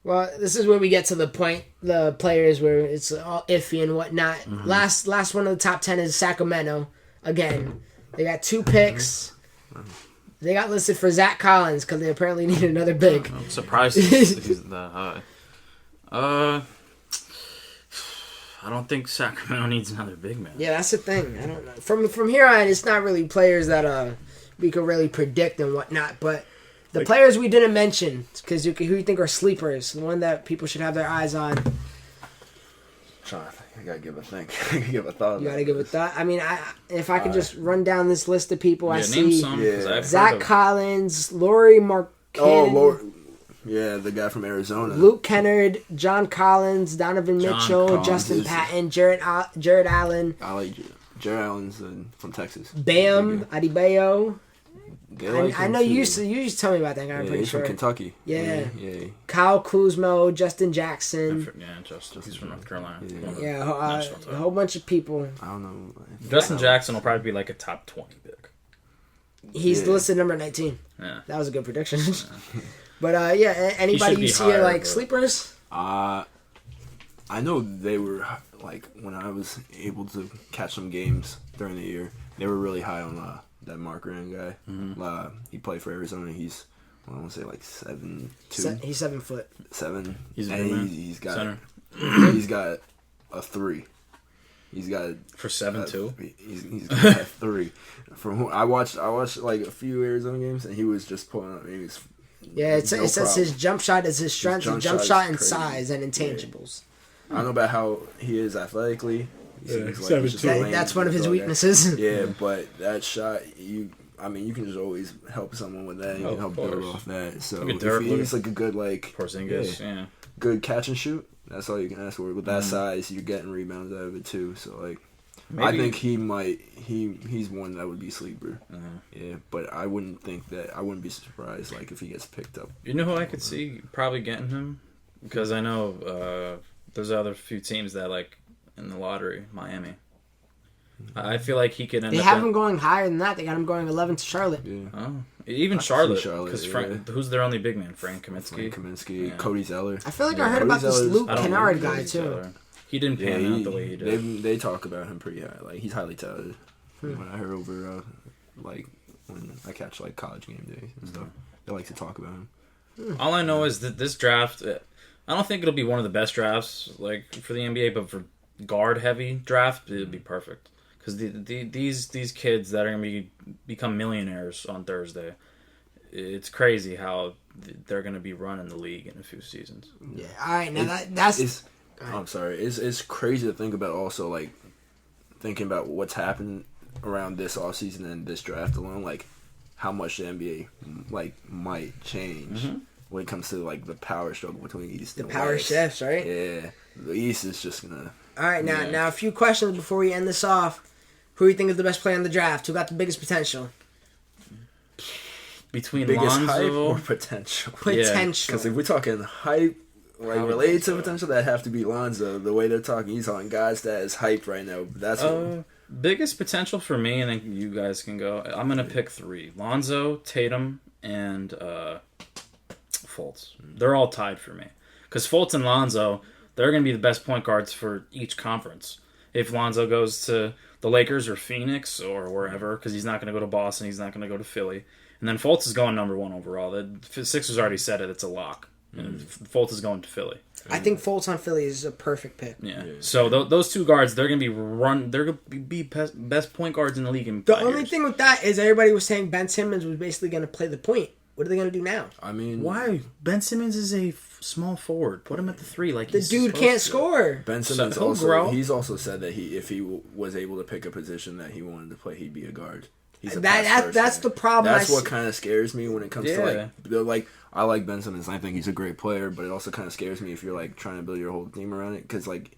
Well, this is where we get to the point, the players where it's all iffy and whatnot. Last one of the top 10 is Sacramento. Again, they got 2 picks. They got listed for Zach Collins because they apparently needed another big. I'm surprised he's that high. I don't think Sacramento needs another big man. Yeah, that's the thing. I don't know. From here on, it's not really players that we could really predict and whatnot, but the players we didn't mention, because who you think are sleepers, the one that people should have their eyes on. I gotta give a think. I gotta give a thought. You gotta give it that. I mean, if I could just run down this list of people, I Name see some, 'cause I've heard Zach of- Collins, Laurie Markkanen, Oh, Lord. Yeah, the guy from Arizona. Luke Kennard, John Collins, Donovan John Mitchell, Collins Justin is- Patton, Jared Allen, I like Jared Allen's from Texas. Bam Adebayo. They like I him know too. you used to tell me about that guy. I'm Yeah, pretty he's sure. from Kentucky. Yeah. Yeah. Kyle Kuzma, Justin Jackson. Yeah, he's from North Carolina. Yeah, a whole bunch of people. I don't know. Justin Jackson will probably be like a top 20 pick. He's Yeah. listed number 19. Yeah. That was a good prediction. But anybody be you see higher, like but- sleepers? I know they were like when I was able to catch some games during the year, they were really high on that Mark Grant guy. He played for Arizona. He's I want to say like 7'2". He's 7 foot. 7. He's a and big man. he's got Center. he's got a 3. He's got For 7'2". He's got a 3. I watched like a few Arizona games and he was just pulling up. He was Yeah, it says problem. his jump shot is his strength, jump his jump shot shot is and crazy. size and intangibles. I don't know about how he is athletically. He seems like he's just 7'2". laying That's one of his all day. weaknesses. Yeah, but that shot, you can just always help someone with that. You Oh, can help of build course. off that. So Look at if Derek, he's like a good Porzingis, yeah. good catch and shoot, that's all you can ask for. With that size, you're getting rebounds out of it too. So like, I Maybe- think he's one that would be sleeper. Yeah, but I wouldn't be surprised like if he gets picked up. You know who I could see probably getting him? Because I know there's other few teams that like in the lottery, Miami. I feel like he could end They up. have him going higher than that. They got him going 11 to Charlotte. Yeah, Even I see Charlotte. Charlotte, Because yeah. who's their only big man? Frank Kaminsky. Frank Kaminsky, Yeah. Cody Zeller. I feel like Yeah, I heard Cody about this Zeller's- Luke I don't Kennard know guy Cody too. Zeller. He didn't Yeah, pan out the way he did. they talk about him pretty high. Like he's highly talented. When I heard over like when I catch like college game days and stuff, they like to talk about him. All I know is that this draft, I don't think it'll be one of the best drafts like for the NBA, but for guard heavy draft, it'd be perfect. Because these kids that are gonna become millionaires on Thursday, it's crazy how they're gonna be running the league in a few seasons. Yeah. All right. Now that's I'm sorry. It's crazy to think about. Also, like thinking about what's happened around this offseason and this draft alone, like how much the NBA like might change when it comes to like the power struggle between East and power West. shifts, right? Yeah, the East is just gonna. all right. Now a few questions before we end this off. Who do you think is the best player in the draft? Who got the biggest potential? Between Biggest hype Lonzo, or potential? Potential. Because if we're talking hype, like related to potential, that have to be Lonzo. The way they're talking, he's on guys that is hyped right now. That's biggest potential for me, and then you guys can go. I'm gonna pick 3: Lonzo, Tatum, and Fultz. They're all tied for me because Fultz and Lonzo, they're gonna be the best point guards for each conference. If Lonzo goes to the Lakers or Phoenix or wherever, because he's not going to go to Boston, he's not going to go to Philly. And then Fultz is going number 1 overall. The Sixers already said it; it's a lock. And Fultz is going to Philly. I think Fultz on Philly is a perfect pick. Yeah. So those 2 guards, they're going to be They're going to be best point guards in the league in 5 The only years. thing with that is everybody was saying Ben Simmons was basically going to play the point. What are they going to do now? I mean, Why? Ben Simmons is a small forward. Put him at the 3. Like The he's dude supposed can't to. score. Ben Simmons So he'll grow. he's also said that if he was able to pick a position that he wanted to play, he'd be a guard. He's a That's the problem. That's what kind of scares me when it comes Yeah. to like I like Ben Simmons. I think he's a great player, but it also kind of scares me if you're like trying to build your whole team around it, because like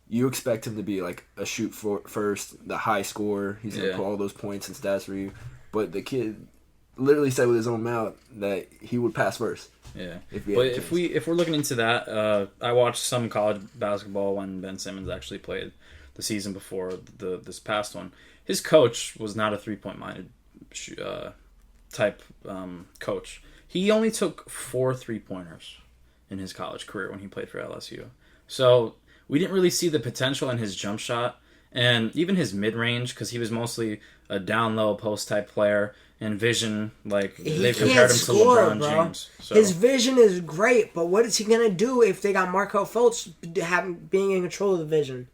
you expect him to be like a shoot first, the high scorer. He's gonna put all those points and stats for you, but the kid literally said with his own mouth that he would pass first. Yeah, if we're looking into that, I watched some college basketball when Ben Simmons actually played the season before this past one. His coach was not a 3-point minded type coach. He only took 4 3-pointers in his college career when he played for LSU. So we didn't really see the potential in his jump shot and even his mid range, because he was mostly a down low post type player. And vision, like they've compared him to LeBron James. So. His vision is great, but what is he gonna do if they got Marco Fultz being in control of the vision?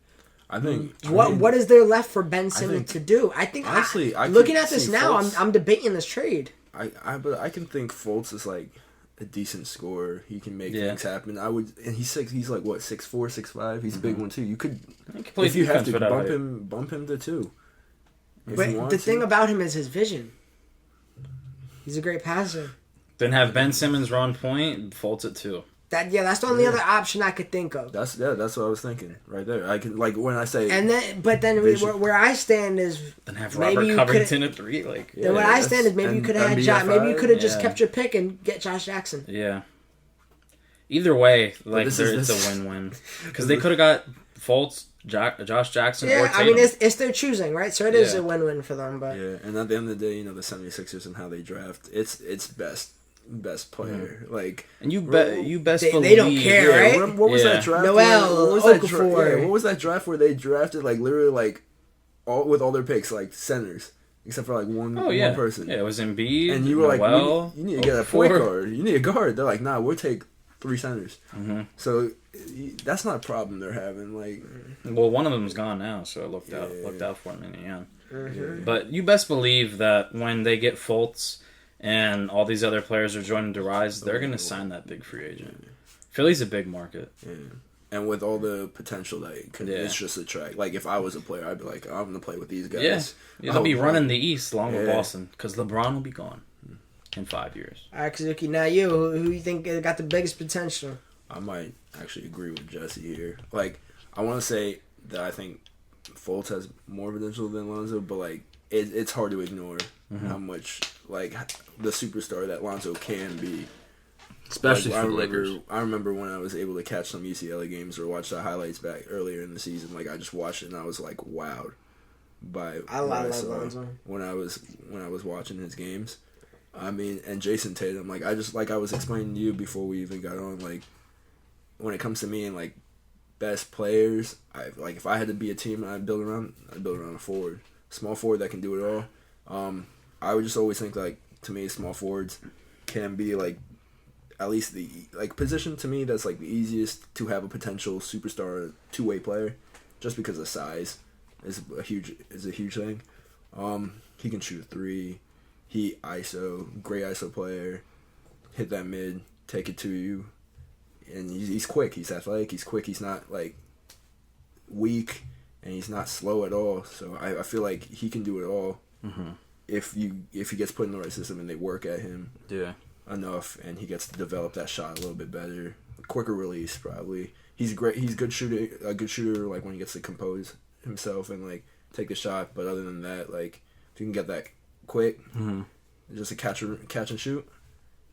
I think What is there left for Ben Simmons to do? I think honestly, looking at this now, I'm debating this trade. But I can think Fultz is like a decent scorer. He can make things happen. And he's like what 6'4", 6'5". He's a big one too. You could if you have to bump him to 2. But the thing about him is his vision. He's a great passer. Then have Ben Simmons run point, Fultz at 2. That's the only other option I could think of. That's what I was thinking right there. I can like when I say where I stand is then have Robert Covington at 3. Like where I stand is maybe you could have had maybe you could have just kept your pick and get Josh Jackson. Yeah. Either way, like it's a win-win because they could have got Fultz, Josh Jackson, or Tatum. I mean it's their choosing, right? So it is a win-win for them. But and at the end of the day, the 76ers and how they draft, it's best player. Like, and you best believe they don't care, right? What was that draft? Noel Okafor. What was that draft where they drafted like literally like all their picks like centers except for like one person? Yeah, it was Embiid. And you were Noel, like, you need to get a point guard. You need a guard. They're like, nah, we'll take 3 centers. Mm-hmm. So that's not a problem they're having. Like, well, one of them's gone now, so it looked out for them in the end. Mm-hmm. But you best believe that when they get Fultz and all these other players are joining to rise, they're going to sign that big free agent. Philly's a big market. Yeah. And with all the potential that it's just a track. Like, if I was a player, I'd be like, I'm going to play with these guys. Yeah, they'll be running the East along with Boston because LeBron will be gone in 5 years. All right, Kazuki, now you. Who you think got the biggest potential? I might actually agree with Jesse here. Like, I want to say that I think Fultz has more potential than Lonzo, but, like, it's hard to ignore how much, like, the superstar that Lonzo can be. Especially like, for the Lakers. I remember when I was able to catch some UCLA games or watch the highlights back earlier in the season. Like, I just watched it and I was, like, wowed by I love Lonzo. when I was watching his games. I mean, and Jason Tatum, like I was explaining to you before we even got on, like, when it comes to me and like best players, if I had to be a team I'd build around a forward, small forward that can do it all. I would just always think, like, to me, small forwards can be like at least the like position to me that's like the easiest to have a potential superstar 2-way player, just because of size is a huge thing. He can shoot a 3. He great ISO player, hit that mid, take it to you, and he's quick. He's athletic. He's quick. He's not like weak, and he's not slow at all. So I feel like he can do it all if he gets put in the right system and they work at him enough, and he gets to develop that shot a little bit better, quicker release probably. He's great. He's a good shooter. Like when he gets to compose himself and like take the shot. But other than that, like if you can get that quick, just a catch and shoot,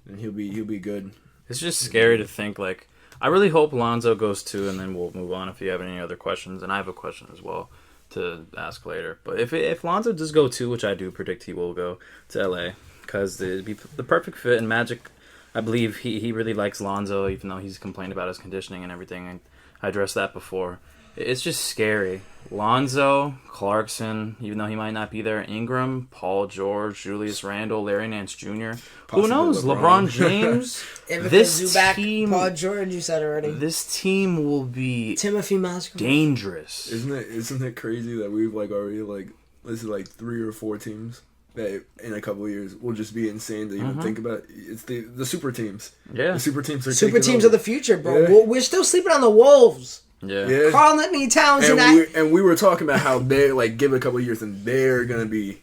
then he'll be good. It's just scary to think, like, I really hope Lonzo goes too, and then we'll move on if you have any other questions. And I have a question as well to ask later. But if Lonzo does go too, which I do predict he will go to LA, because it'd be the perfect fit. And Magic, I believe he really likes Lonzo, even though he's complained about his conditioning and everything. And I addressed that before. It's just scary. Lonzo, Clarkson, even though he might not be there, Ingram, Paul George, Julius Randle, Larry Nance Jr. Who knows? LeBron James. This Zubac, team, Paul George, you said already. This team will be Timothy Mozgov. Dangerous. Isn't it crazy that we've already this is 3 or 4 teams that in a couple of years will just be insane to even think about. It's the super teams. Yeah, the super teams are super teams of the future, bro. Yeah. We're still sleeping on the Wolves. Yeah. Karl-Anthony Towns and we were talking about how they're give it a couple of years and they're gonna be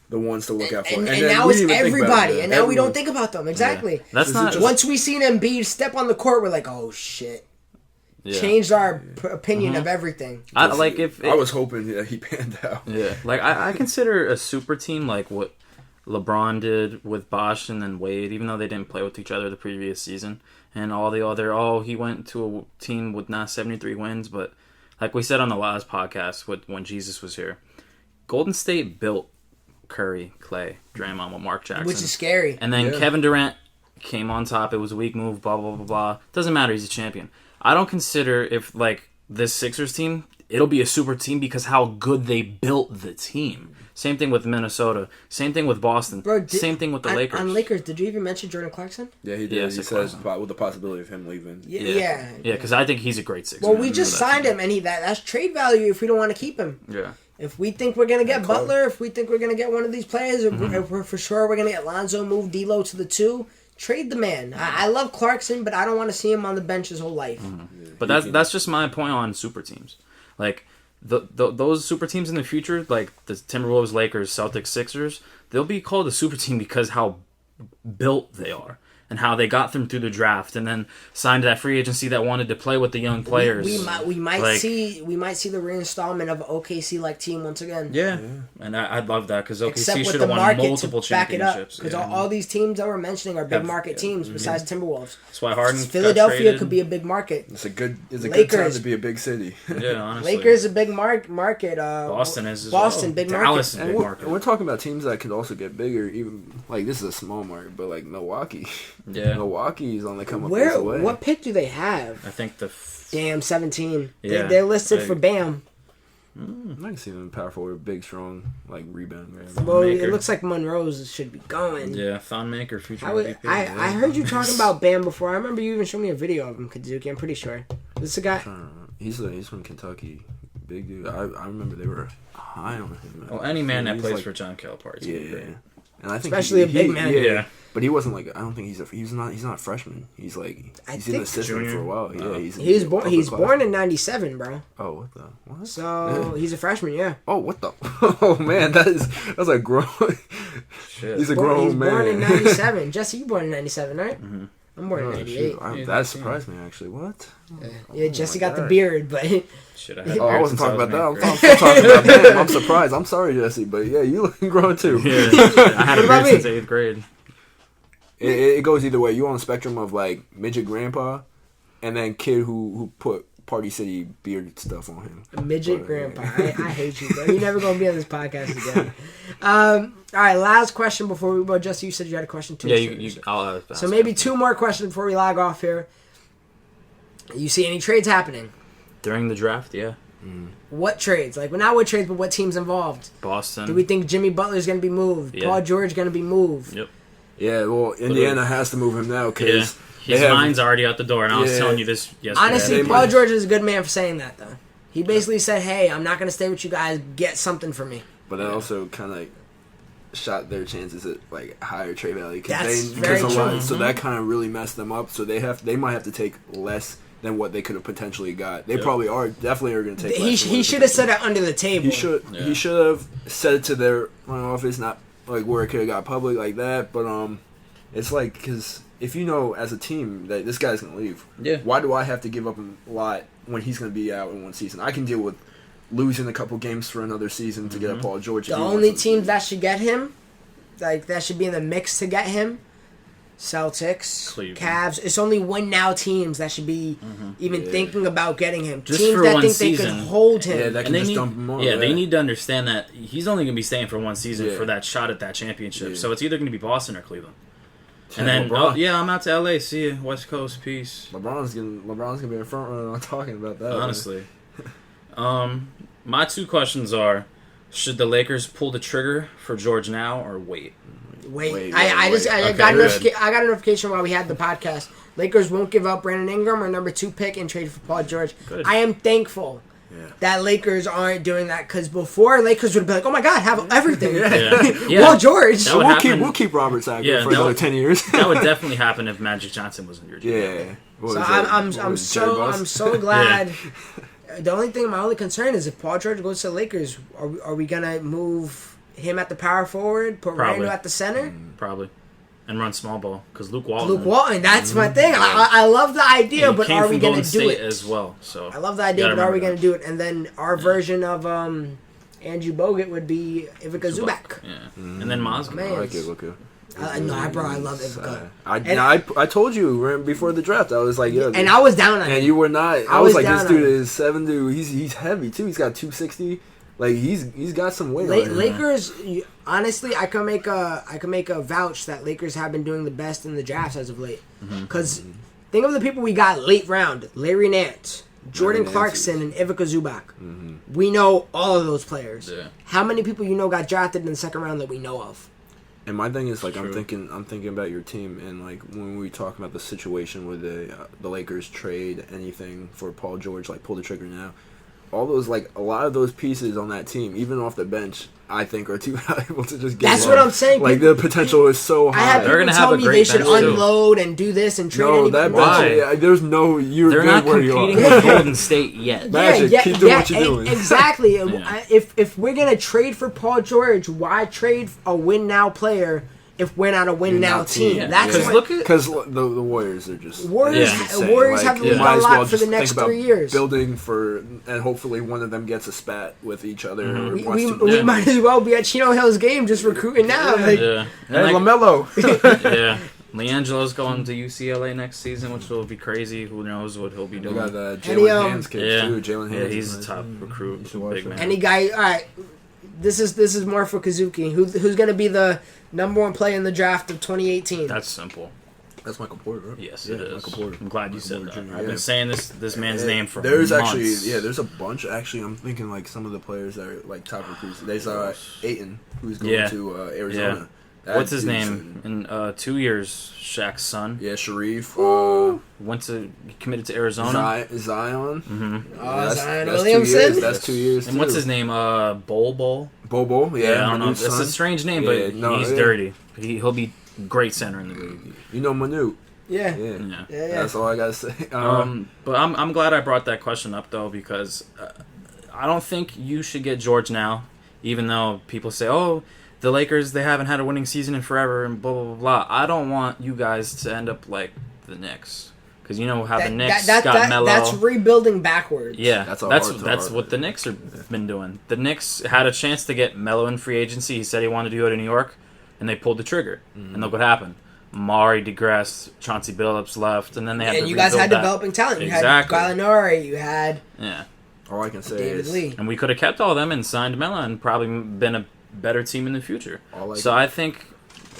the ones to look out for. And now it's everybody, and now we don't think about them. Exactly. Yeah. That's not. Once we seen Embiid step on the court, we're like, oh shit. Yeah. Changed our opinion of everything. I was hoping that he panned out. Yeah, I consider a super team like what LeBron did with Bosh and then Wade, even though they didn't play with each other the previous season, and all the other. He went to a team with not 73 wins, but like we said on the last podcast when Jesus was here, Golden State built Curry, Clay, Draymond with Mark Jackson, which is scary. And then Kevin Durant came on top. It was a weak move. Blah blah blah blah. Doesn't matter. He's a champion. I don't consider if this Sixers team, it'll be a super team because how good they built the team. Same thing with Minnesota. Same thing with Boston. Bro, same thing with the Lakers. On Lakers, did you even mention Jordan Clarkson? Yeah, he did. Yeah, he says with the possibility of him leaving. Yeah, because I think he's a great Sixer. Well, we just signed him, and that's trade value if we don't want to keep him. Yeah. If we think we're going to get Butler, if we think we're going to get one of these players, if we're for sure we're going to get Lonzo, move D'Lo to the 2, trade the man. I love Clarkson, but I don't want to see him on the bench his whole life. But that's just my point on super teams. Those super teams in the future, like the Timberwolves, Lakers, Celtics, Sixers, they'll be called a super team because how built they are. And how they got them through the draft, and then signed that free agency that wanted to play with the young players. We might see the reinstallment of OKC team once again. Yeah. And I'd love that because OKC should have won multiple championships. Because all these teams that we're mentioning are big market teams besides Timberwolves. That's why Harden. Philadelphia could be a big market. It's a good time to be a big city. Yeah, honestly. Lakers a big market. Boston is as Boston well. big Dallas market. Is big market. And we're talking about teams that could also get bigger. Even this is a small market, but Milwaukee. Yeah, Milwaukee's on the come up this way. What pick do they have? I think Damn, 17. Yeah, they're listed for Bam. I can see them power forward, big, strong, rebound. Right? Well, it looks like Monroe's should be going. Yeah, Thon Maker, future MVP. I heard you talking about Bam before. I remember you even showed me a video of him, Kazuki. I'm pretty sure. This is a guy. He's from Kentucky. Big dude. I remember they were high on him. Well, any man that plays for John Calipari. Yeah. And I think especially a big man. Yeah. But he wasn't I don't think he's not a freshman. He's he's in the system for a while. Yeah, he's born in '97, bro. Oh, what? So he's a freshman, yeah. Oh, what the? Oh man, that's a grown. Shit. He's a grown man. Born in '97. Jesse, you born in '97, right? Mm-hmm. I'm born in '98. That surprised me actually. What? Yeah, Jesse got the beard, but. Shit, I wasn't talking about that. I'm talking about that. I'm surprised. I'm sorry, Jesse, but yeah, you looking grown too. Yeah, I had a beard since 8th grade. It goes either way. You on the spectrum of midget grandpa, and then kid who put Party City beard stuff on him. Midget grandpa. I hate you, bro. You're never gonna be on this podcast again. All right, last question before we go. Jesse, you said you had a question too. Yeah, I'll so maybe 2 more questions before we log off here. You see any trades happening? During the draft, yeah. What trades? Not what trades, but what teams involved? Boston. Do we think Jimmy Butler's going to be moved? Yeah. Paul George going to be moved? Yep. Yeah, well, Indiana has to move him now because his mind's already out the door, and I was telling you this yesterday. Honestly, Paul George is a good man for saying that, though. He basically said, hey, I'm not going to stay with you guys. Get something for me. But that also kind of shot their chances at higher trade value. That's very true. So that kind of really messed them up. So they might have to take less than what they could have potentially got. They probably definitely are going to take less. He should have said it under the table. He should have said it to their front office, not where it could have got public like that. But it's because if you know as a team that this guy's going to leave, why do I have to give up a lot when he's going to be out in one season? I can deal with losing a couple games for another season to get a Paul George. The only teams that should get him, that should be in the mix to get him, Celtics, Cleveland. Cavs. It's only win now teams that should be even thinking about getting him. Just teams for that one think season. they could hold him. Yeah, that And can they just need, dump him on. they need to understand that he's only going to be staying for one season Yeah. for that shot at that championship. Yeah. So it's either going to be Boston or Cleveland. And Yeah, then, LeBron. I'm out to LA. See you, West Coast. Peace. LeBron's gonna be in front runner on talking about that. Honestly. My two questions are: should the Lakers pull the trigger for George now or wait? Wait, yeah, I Okay, got good. I got a notification while we had the podcast. Lakers won't give up Brandon Ingram or number 2 pick and trade for Paul George. Good. I am thankful Yeah. that Lakers aren't doing that because before Lakers would be like, oh my god, have everything. Yeah. Paul George. That would We'll happen. keep Robert Sacre Yeah, for that another would- 10 years. That would definitely happen if Magic Johnson was in your team. yeah. What So was I'm it? What was it, Jerry I'm Buss? so glad. The only thing, my only concern is if Paul George goes to the Lakers, are we gonna move him at the power forward, put Probably. Randle at the center? Probably. And run small ball because Luke Walton. Luke Walton, that's my thing. I love the idea, he but came are from we gonna Golden do State it? as well? So I love the idea, gotta but are we remember gonna do it? And then our version of Andrew Bogut would be Ivica Zubac. Yeah, and then Mozgov. Man. I like it, Luka. I love Ivica. I told you right before the draft. I was like, yeah. And I was down on And it. you were not. I I was was like, down this dude on it. is 7'2". He's heavy too. He's got 260. Like he's got some weight. on him. Lakers, honestly, I can make a vouch that Lakers have been doing the best in the drafts as of late. Because think of the people we got late round: Larry Nance, Jordan Nance Clarkson, and Ivica Zubac. We know all of those players. Yeah. How many people got drafted in the second round that we know of? And my thing is like I'm True. thinking about your team and like when we talk about the situation where the Lakers trade anything for Paul George, like pull the trigger now. All those like a lot of those pieces on that team, even off the bench, I think are too valuable to just get. That's along. what I'm saying. Like the potential is so I high. had They're people gonna tell have a me great they should bench, too. unload and do this and trade. No, any that Why? bench. Yeah, there's no. You're They're good not where you competing are. with Golden State yet. Magic, keep doing what you're e- doing. Exactly. Yeah. If we're gonna trade for Paul George, why trade a win now player if we're not a win now team? Yeah. That's Because what look at Because the Warriors are just Warriors. Yeah. insane. Warriors Like, have the you lead might a as lot well for the just next think about 3 years. building for, and hopefully one of them gets a spat with each other. Or We, wants we, to, we Yeah. might as well be at Chino Hill's game just recruiting now. Like, yeah, and Hey, like- LaMelo. yeah. Leangelo's going to UCLA next season, which will be crazy. Who knows what he'll be We doing? got Any, Jalen Hands kid yeah, too. Jalen yeah, Hands. he's is a top nice. recruit, You should watch big him. man. any guy. All right. This is more for Kazuki. Who's gonna be the number 1 player in the draft of 2018? That's simple. That's Michael Porter, right? Yes, yeah, it is. Michael Porter. I'm glad you Michael said Porter that. Jr., I've yeah. been saying this man's name for There's months. actually there's a bunch. Actually, I'm thinking like some of the players that are like top recruits. There's Ayton, who's going Yeah. to Arizona. That What's his dude's name? In 2 years, Shaq's son Yeah, Sharif. committed to Arizona. Zion. Zion that's 2 Williamson? years. That's 2 years. And what's too. his name? Bobo. Bobo. Yeah, I don't know. Manu's It's a son. strange name, Yeah, but no, he's yeah. dirty. He'll be great center in the league. You know Manu. yeah. Yeah. Yeah. Yeah. That's all I gotta say. But I'm glad I brought that question up though because I don't think you should get George now, even though people say, "Oh, the Lakers they haven't had a winning season in forever," and blah blah blah. blah. I don't want you guys to end up like the Knicks because you know how the Knicks got Melo. That's rebuilding backwards. Yeah, That's that's a that's hard- what the Knicks have been doing. The Knicks had a chance to get Melo in free agency. He said he wanted to go to New York, and they pulled the trigger. And look what happened. Mari, DeGrasse, Chauncey Billups left, and then they had to And you guys rebuild had that. developing talent. You Exactly. had Gallinari. You had Yeah, all I can say David is Lee. and we could have kept all of them and signed Melo and probably been a better team in the future. All I So can- I think.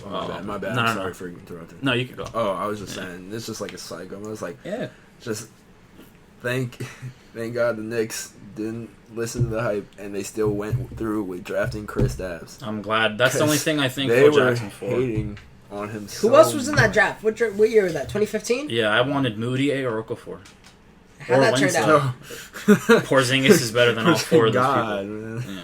Oh, my bad. My bad. No, I'm no, sorry no. for interrupting. No, you could go. Oh, I was just saying. It's just like a psycho. I was like, Yeah. just thank God the Knicks didn't listen to the hype and they still went through with drafting Chris Stapps. I'm glad. That's the only thing I think they Phil were Jackson for. hating on him. Who else was in that draft? What year was that? 2015? Yeah, I wanted Moody or Okafor. How'd that turn Winslow. out? Porzingis is better than all four of those God, people. man. Yeah.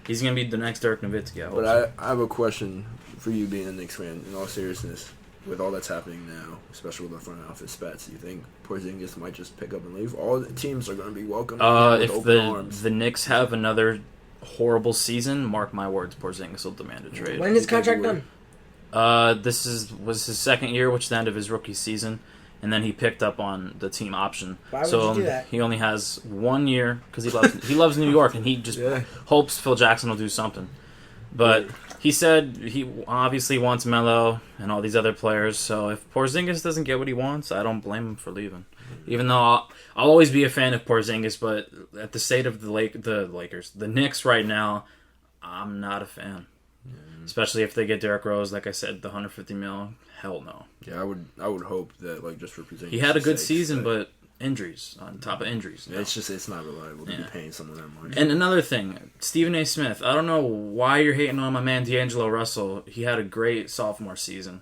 He's gonna be the next Dirk Nowitzki. I hope But so. I have a question for you, being a Knicks fan. In all seriousness, with all that's happening now, especially with the front office spats, you think Porzingis might just pick up and leave? All the teams are going to be welcoming him with If open arms. the Knicks have another horrible season, mark my words, Porzingis will demand a trade. When is his contract done? This was his second year, which is the end of his rookie season, and then he picked up on the team option. Why would so you do that? he only has 1 year because he loves New York, and he just Yeah. hopes Phil Jackson will do something. But he said he obviously wants Melo and all these other players. So if Porzingis doesn't get what he wants, I don't blame him for leaving. Even though I'll always be a fan of Porzingis, but at the state of the Lakers, the Knicks right now, I'm not a fan. Especially if they get Derrick Rose, like I said, the $150 million. Hell no. Yeah, I would hope that, like, just for Porzingis. He had a good season, but injuries on top of injuries. No. It's not reliable to be paying someone that much. And another thing, Stephen A. Smith. I don't know why you're hating on my man D'Angelo Russell. He had a great sophomore season.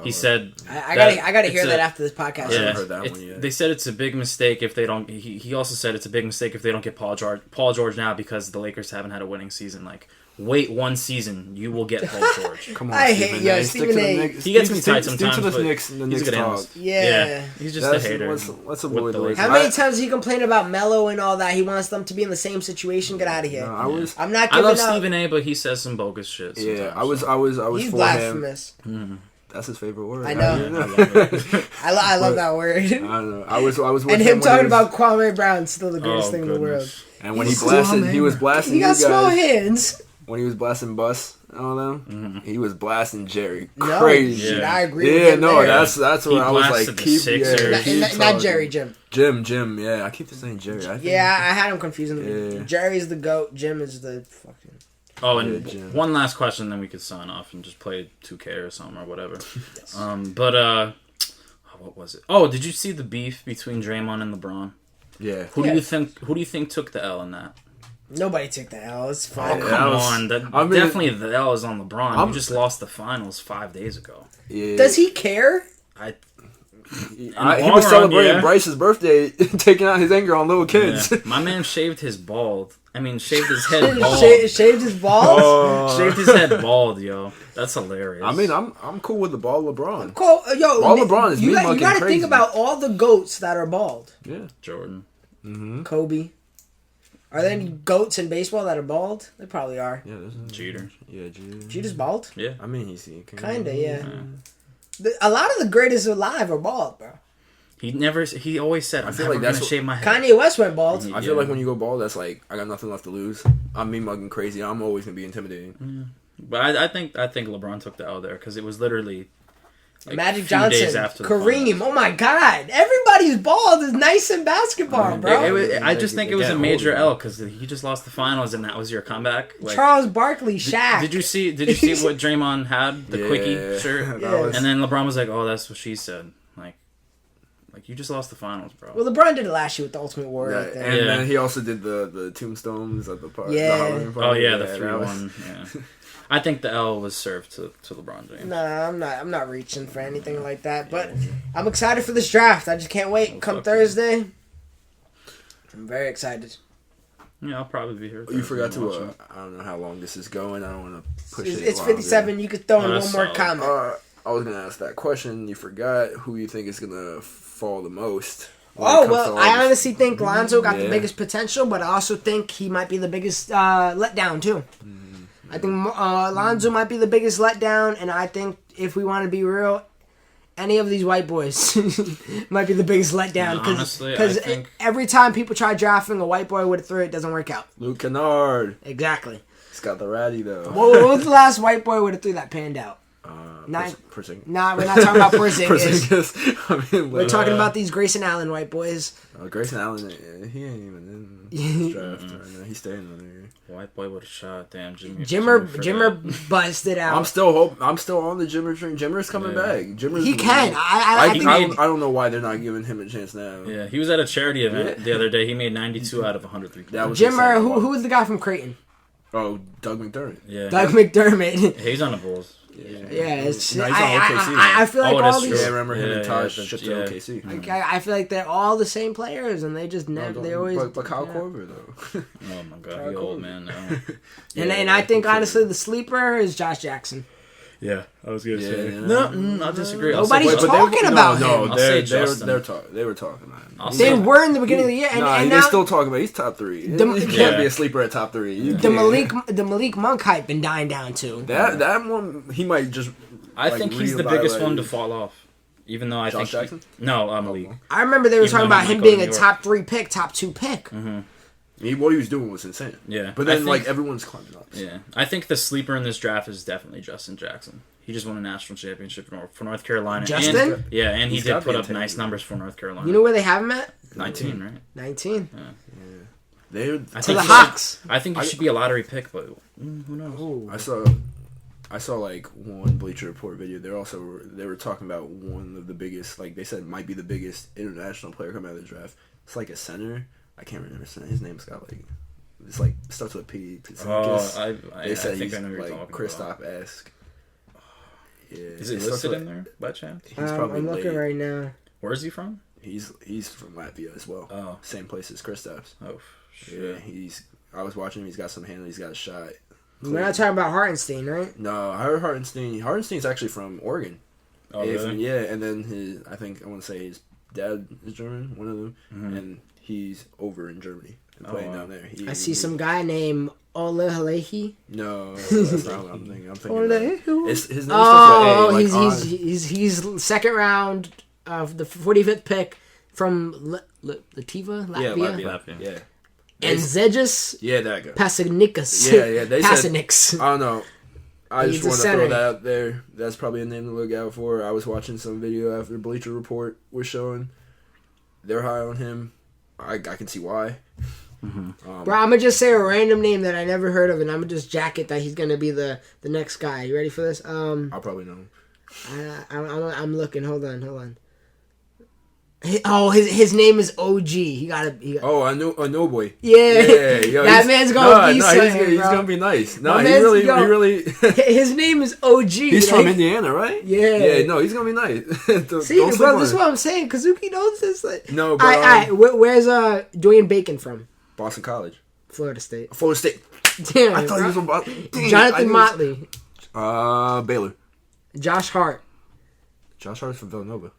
He said, I gotta hear that after this podcast. I haven't heard that one yet. They said it's a big mistake if they don't. He also said it's a big mistake if they don't get Paul George now because the Lakers haven't had a winning season. Like, wait one season, you will get Paul George. Come on, I hate Stephen A. He gets me tight sometimes, Stick to but the he's Knicks a good analyst. Yeah. He's just a hater. Let's avoid the Lakers. How many times he complained about Melo and all that? He wants them to be in the same situation. Get out of here. I'm not I giving love up. Stephen A, but he says some bogus shit. Yeah, Sometimes, I was He's for blasphemous. him. That's his favorite word. I know. I love that word. I don't know. I was with And him talking about Kwame Brown, still the greatest Oh, thing in the world. goodness. And when he was blasting He you got guys. small hands. When he was blasting Bus and all them, he was blasting Jerry. No, Crazy. shit, Yeah. I agree with Yeah, him no, there. that's what I was blasted like. the Keep, Sixers. keep Not talking. Jerry, Jim. Jim, yeah. I keep saying Jerry. I think Yeah, I had him confusing me. Yeah. Jerry's the GOAT. Jim is the fucking... Oh, and Yeah, Jim. one last question, then we could sign off and just play 2K or something or whatever. Yes. What was it? Oh, did you see the beef between Draymond and LeBron? Yeah. Who do you think took the L in that? Nobody took the L. It's Oh, fine. come was- on. I mean- Definitely the L is on LeBron. You just lost the finals 5 days ago. Yeah. Does he care? He long was run, celebrating yeah. Bryce's birthday, taking out his anger on little kids. Yeah. My man shaved his head bald. Shaved his balls? Shaved his head bald, yo. That's hilarious. I mean, I'm cool with the ball LeBron. Cool. Yo, Ball LeBron is you mean got mucking to crazy. think about all the GOATs that are bald. Yeah. Jordan. Kobe. Are there any GOATs in baseball that are bald? There probably are. Yeah, Jeter. Yeah, Jeter. Jeter's bald? Yeah. I mean, he's Kinda, yeah. A lot of the greatest alive are bald, bro. He always said, I'm feel never like going that's to what- shave my head. Kanye West went bald. I feel like when you go bald, that's like I got nothing left to lose. I'm me mugging crazy. I'm always gonna be intimidating. But I think LeBron took the L there because it was literally like Magic a few days Johnson, after the Kareem. finals. Oh my God! Everybody's bald is nice in basketball, bro. I just think it was a They major get L because he just lost the finals and that was your comeback. Like, Charles Barkley, Shaq. Did you see what Draymond had, the quickie shirt? Yeah. And then LeBron was like, "Oh, that's what she said." Like you just lost the finals, bro. Well, LeBron did it last year with the Ultimate Warrior. Yeah, I think. and Yeah. then he also did the tombstones at the park. Yeah. The Halloween Oh party. yeah, the that 3-1. was- Yeah, I think the L was served to LeBron James. Nah, I'm not reaching for anything like that. But I'm excited for this draft. I just can't wait. Come fuck Thursday, I'm very excited. Yeah, I'll probably be here. You forgot Thursday to. watching. I don't know how long this is going. I don't want to push It's longer. 57. You could throw in Oh, one that's more solid. comment. I was gonna ask that question. You forgot who you think is gonna fall the most. when it Oh, comes well, to all I this. honestly think Lonzo got the Yeah. biggest potential, but I also think he might be the biggest letdown, too. I think Lonzo might be the biggest letdown, and I think if we want to be real, any of these white boys might be the biggest letdown. No, honestly, I Because think- every time people try drafting a white boy with a three, it doesn't work out. Luke Kennard. Exactly. He's got the ratty though. What was the last white boy with a three that panned out? Nine- Porzingis. Nah, we're not talking about Porzingis. Porzingis. I mean, We're talking about these Grayson Allen white boys. Grayson Allen. He ain't even in this draft right now. He's staying on there. White boy with a shot. Damn, Jimmy. Jimmer busted out. I'm still on the Jimmer train. Jimmer's coming back. Jimmer's He can. I think I don't know why they're not giving him a chance now. Yeah, he was at a charity event the other day. He made 92 out of 103. That was Jimmer, insane. who was the guy from Creighton? Oh, Doug McDermott. Yeah, Doug McDermott. he's on the Bulls. Yeah, it's, No, he's on OKC now. I feel like Oh, all that's these. true. Yeah, remember him and Yeah, Taj yeah, shipped to yeah. OKC. I feel like they're all the same players, and they just never. They always. But Kyle yeah. Korver though. Oh my god, he old man now. And I think honestly the sleeper is Josh Jackson. Yeah, I was gonna say. No, I'll disagree. Nobody's I'll say, talking about no, him. I'll say they were Justin. they were talking about him. I'll They say- were in the beginning of the year, and, Nah, and they now still talking about he's top 3. He can't Yeah. be a sleeper at top 3. You the can't. Malik Monk hype been dying down too. That one he might just. I think he's the biggest one to reevaluate. fall off. Even though I Josh think Jackson? No, Malik. I remember they were Even talking though about he him might go to being a New York. top 3 pick, top 2 pick. What he was doing was insane. Yeah. But then, everyone's climbing up. Yeah. I think the sleeper in this draft is definitely Justin Jackson. He just won a national championship for North Carolina. Justin? And he He's did got put the up nice integrity. numbers for North Carolina. You know where they have him at? 19, right? 19. They, I To think the he should- Hawks. I think he should be a lottery pick, but who knows? I saw like one Bleacher Report video. They were talking about one of the biggest, like they said, might be the biggest international player coming out of the draft. It's like a center. I can't remember his name. His name's got like it's like starts with a P. I They said think he's I know what you're like talking Kristaps-esque. Yeah, Is it starts listed with- in there by chance? He's probably I'm looking late. right now. Where is he from? He's from Latvia as well. Oh. Same place as Kristaps. Oh, Yeah, shit. I was watching him. He's got some handle. He's got a shot. We're not talking about Hartenstein, right? No, I heard Hartenstein. Hartenstein's actually from Oregon. Oh, really? Yeah, and then I want to say his dad is German, one of them, and he's over in Germany and playing wow. down there. I see some guy named Ola Halehi. No, that's not what I'm thinking. I'm thinking Olehu. his name Oh, starts with A. he's second round of the 45th pick from Lativa, Yeah, Latvia. Latvia. Yeah. And Zedges Yeah, that guy. Pasanikas. Yeah, they said. Pasaniks. I don't know. I He's just a want to throw center. that out there. That's probably a name to look out for. I was watching some video after Bleacher Report was showing. They're high on him. I can see why. Bro, I'm gonna just say a random name that I never heard of, and I'm gonna just jacket that he's gonna be the next guy. You ready for this? I'll probably know him. I'm looking. Hold on. His name is OG. He got. Oh, I know boy. Yeah. Yo, That man's gonna be something, he's bro. gonna be nice. No, My he man's- really, yo, he really. His name is OG. He's from Indiana, right? Yeah. Yeah, no, he's gonna be nice. See, bro, this is what I'm saying. Kazuki knows this. Like, No, but, where's Dwayne Bacon from? Boston College, Florida State. Florida State. Damn. I thought he bro. was from Boston. Dang, I Jonathan knew- Motley, Baylor. Josh Hart, Josh Hart's from Villanova.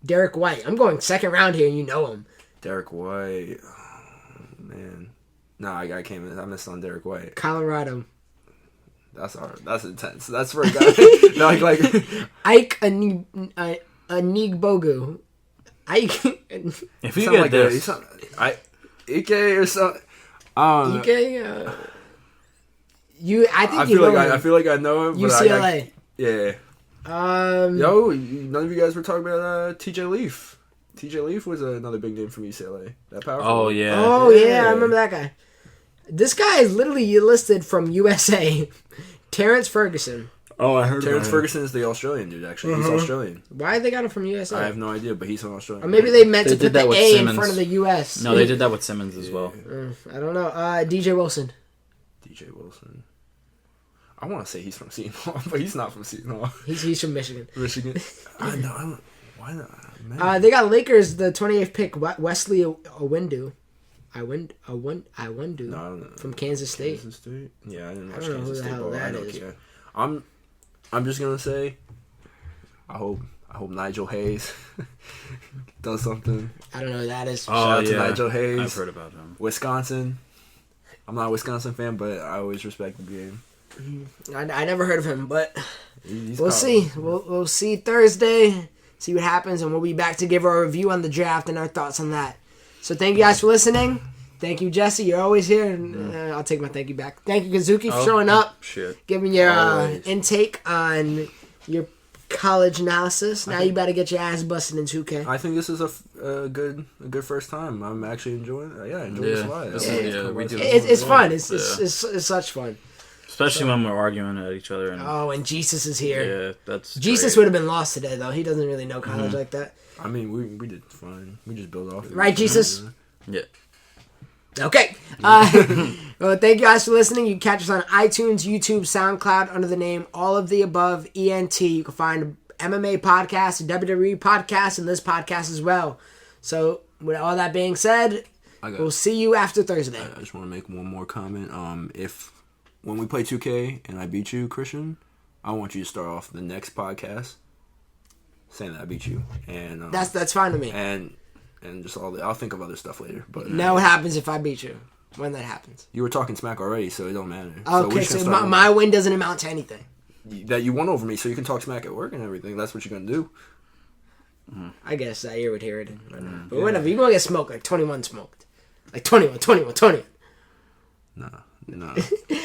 Derek White. I'm going second round here, and you know him. Derek White. Oh, man. No, I can't. I missed on Derek White. Colorado. That's hard. That's intense. That's for a guy. like Ike Anigbogu. Ike. If you something get like this, that. Ike or something. I don't know. Ike. I think I you feel know like him. I feel like I know him. But UCLA. Yeah. None of you guys were talking about TJ Leaf. TJ Leaf was another big name from UCLA. That powerful. oh yeah, Oh yeah, Yeah. I remember that guy. This guy is literally listed from USA. Terrence Ferguson. oh I heard Terrence Ferguson is the Australian dude. Actually, he's Australian. Why they got him from USA? I have no idea, but he's from Australia. Or maybe they meant They to did put the that with A in Simmons. front of the US. No, they did that with Simmons as well. I don't know. DJ Wilson. DJ Wilson. I want to say he's from Seton Hall, but he's not from Seton Hall. He's from Michigan. Michigan. I know. Why not? Man. They got Lakers the 28th pick. Wesley Iwundu. Iwundu No, I don't know. from Kansas State. Kansas State? Yeah, I didn't watch don't know who Kansas the State hell ball. that I know is. Ken. I'm just gonna say, I hope Nigel Hayes does something. I don't know who that is. Oh Shout out to yeah, Nigel Hayes. I've heard about him. Wisconsin. I'm not a Wisconsin fan, but I always respect the game. I never heard of him, but He's we'll powerful. see. We'll see Thursday. See what happens, and we'll be back to give our review on the draft and our thoughts on that. So thank you guys for listening. Thank you, Jesse. You're always here. And, I'll take my thank you back. Thank you, Kazuki, for showing up, Shit. giving your Always. intake on your college analysis. Now you better get your ass busted in 2K. I think this is a good first time. I'm actually enjoying it. Yeah, I enjoy this a lot. we do. It's fun. It's such fun. Especially when we're arguing at each other. And, Oh, and Jesus is here. yeah, that's Jesus great. would have been lost today, though. He doesn't really know college like that. I mean, we did fine. We just built off it. Right, Jesus? Yeah. Okay. Well, thank you guys for listening. You can catch us on iTunes, YouTube, SoundCloud under the name All of the Above ENT. You can find MMA podcasts, WWE podcasts, and this podcast as well. So, with all that being said, we'll see you after Thursday. I just want to make one more comment. When we play 2K and I beat you, Christian, I want you to start off the next podcast saying that I beat you, and That's fine to me. and just I'll think of other stuff later. But Now what happens if I beat you? When that happens. you were talking smack already, so it don't matter. Okay, we so should start my win doesn't amount to anything. that you won over me, so you can talk smack at work and everything. That's what you're gonna do. I guess that ear would hear it. But whatever, you're going to get smoked, like 21 smoked. Like 21. No.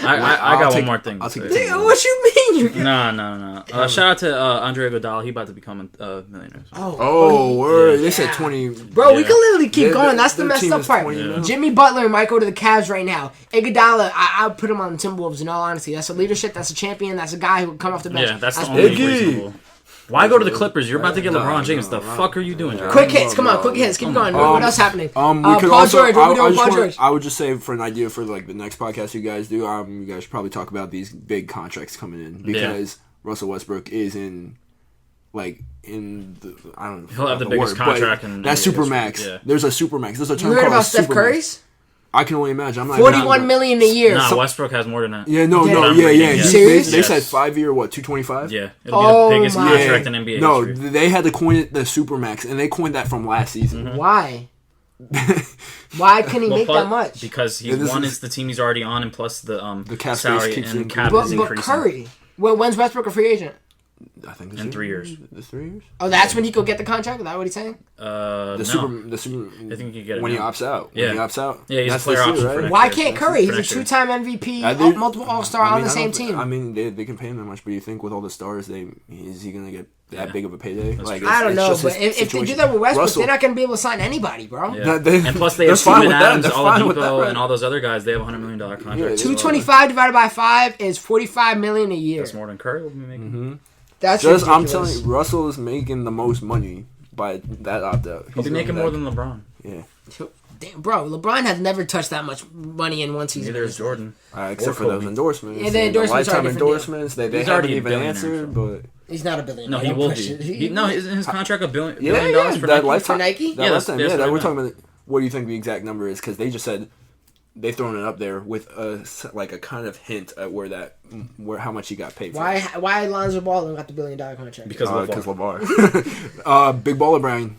I got one more thing. I'll to take say. it. Dude, what you mean? No. Shout out to Andre Iguodala. He about to become a millionaire. Oh, word. yeah. They said 20. Bro, we Yeah. can literally keep Their- going. That's the their messed team up is part. 20 mil. Jimmy Butler might go to the Cavs right now. Iguodala, I'll put him on the Timberwolves in all honesty. That's a leadership. That's a champion. That's a guy who would come off the bench. Yeah, that's the That's only Iggy. reasonable. Why go to the Clippers? You're about to get No, LeBron James. no, The no. fuck are you doing, Joe? Quick hits. Come on, quick hits. Keep going. What else happening? We could Paul also, George. What we doing with Paul George? I would just say for an idea for like the next podcast you guys do, you guys should probably talk about these big contracts coming in because Russell Westbrook is in the I don't know. He'll have the the biggest word, contract but in that's NBA supermax. history, yeah. There's a supermax. There's a term You heard called about a Steph supermax. Curry's? I can only imagine. I'm not 41 million a year. Nah, Westbrook has more than that. Yeah, no, Yeah. yeah. You serious? They said Yes. 5-year, what, 225? Yeah, it'll Oh be the biggest my- contract in NBA No, history. they had to coin it the supermax, and they coined that from last season. Why? Why can he Well, make plus- that much? Because Yeah, this one is- is the team he's already on, and plus the cap space salary keeps and increasing. cap But is increasing. Curry. When's Westbrook a free agent? I think this In 3 years. This 3 years? Oh, that's when he could get the contract? Is that what he's saying? The No. super. I think you get it when he now. opts out. Yeah. When he opts out. Yeah, he's a That's player this year, option for right? next Why year. can't So Curry? He's a next year. two-time MVP, They- multiple All-Star on the I same don't think- team. I mean, they can pay him that much, but do you think with all the stars, is he gonna get that Yeah. big of a payday? Like, true. I don't it's know, just but his if they do situation. that with Westbrook, Russell- they're not going to be able to sign anybody, bro. Yeah. That- they- And plus, they they're have fine Steven with that. Adams, They're fine with that, Oladipo, right? and all those other guys. They have $100 million contracts. Yeah, as well. 225 divided by 5 is 45 million a year. That's more than Curry will be making. That's Just, I'm ridiculous. telling you, Russell is making the most money by that opt out. He'll be making more than LeBron. Yeah. Damn, bro, LeBron has never touched that much money in one season. Neither is Jordan. Except Or for those Kobe. endorsements. Yeah, the and endorsements are a lifetime different deal. endorsements. They He's haven't already a even billionaire, answered, so. but He's not a billionaire. No, he Don't will push be. it. His contract $1 billion yeah, dollars for that Nike. lifetime, For Nike? That Yeah, lifetime, that's yeah, what I we're meant. talking about. What do you think the exact number is? Because they just said they've thrown it up there with a kind of hint at where how much he got paid for. Why Lonzo Ball got the $1 billion contract? Because Because LeBron. LeVar. Big Baller Brian.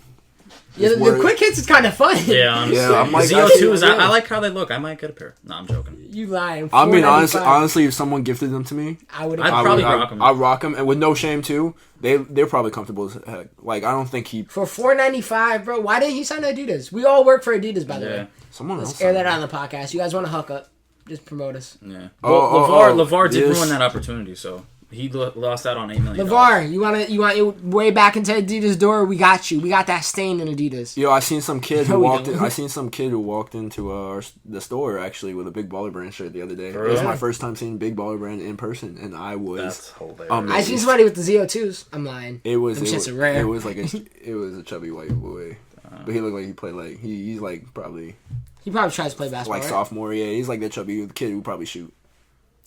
Yeah, the quick hits is kind of fun. Yeah, honestly. Yeah, I'm like- ZO2s, yeah. I like how they look. I might get a pair. No, I'm joking. You lying. I mean, $4.95. honestly, if someone gifted them to me, I would I'd have probably rock 'em. I'd rock them, and with no shame too. They're probably comfortable as heck. Like I don't think he. for $4.95, bro. Why didn't he sign to Adidas? We all work for Adidas, by the Yeah. way. Someone Let's else. air that out on the podcast. You guys want to hook up? Just promote us. Yeah. Oh, Well, oh, LeVar did yes. ruin that opportunity, so he lost out on $8 million. LeVar, you want it way back into Adidas door? We got you. We got that stain in Adidas. Yo, I seen some kid No, who we walked. don't. I seen some kid who walked into the store actually with a Big Baller Brand shirt the other day. For It was real? my first time seeing Big Baller Brand in person, and I was. That's hilarious. I seen somebody with the ZO2s. I'm lying. It was. Them It shits was, are rare. it was like it was a chubby white boy, but he looked like he played like he's like probably He probably tries to play basketball. like right? sophomore. Yeah, he's like the chubby kid who probably shoot.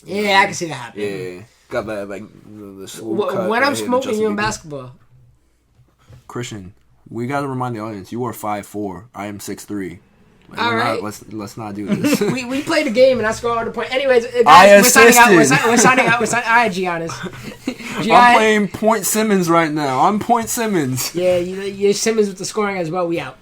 Yeah, I can see that happening. Yeah, got that like the swoop cut When right I'm here, smoking Justin you in Bieber. basketball, Christian, we got to remind the audience you are 5'4". I am 6'3". Like, All we're right. not, let's not do this. we played a game and I scored all the point. Anyways, I guys, we're signing out. assisted. We're signing out. All right, Giannis. I'm Gian, playing Point Simmons right now. I'm Point Simmons. yeah, you're Simmons with the scoring as well. We out.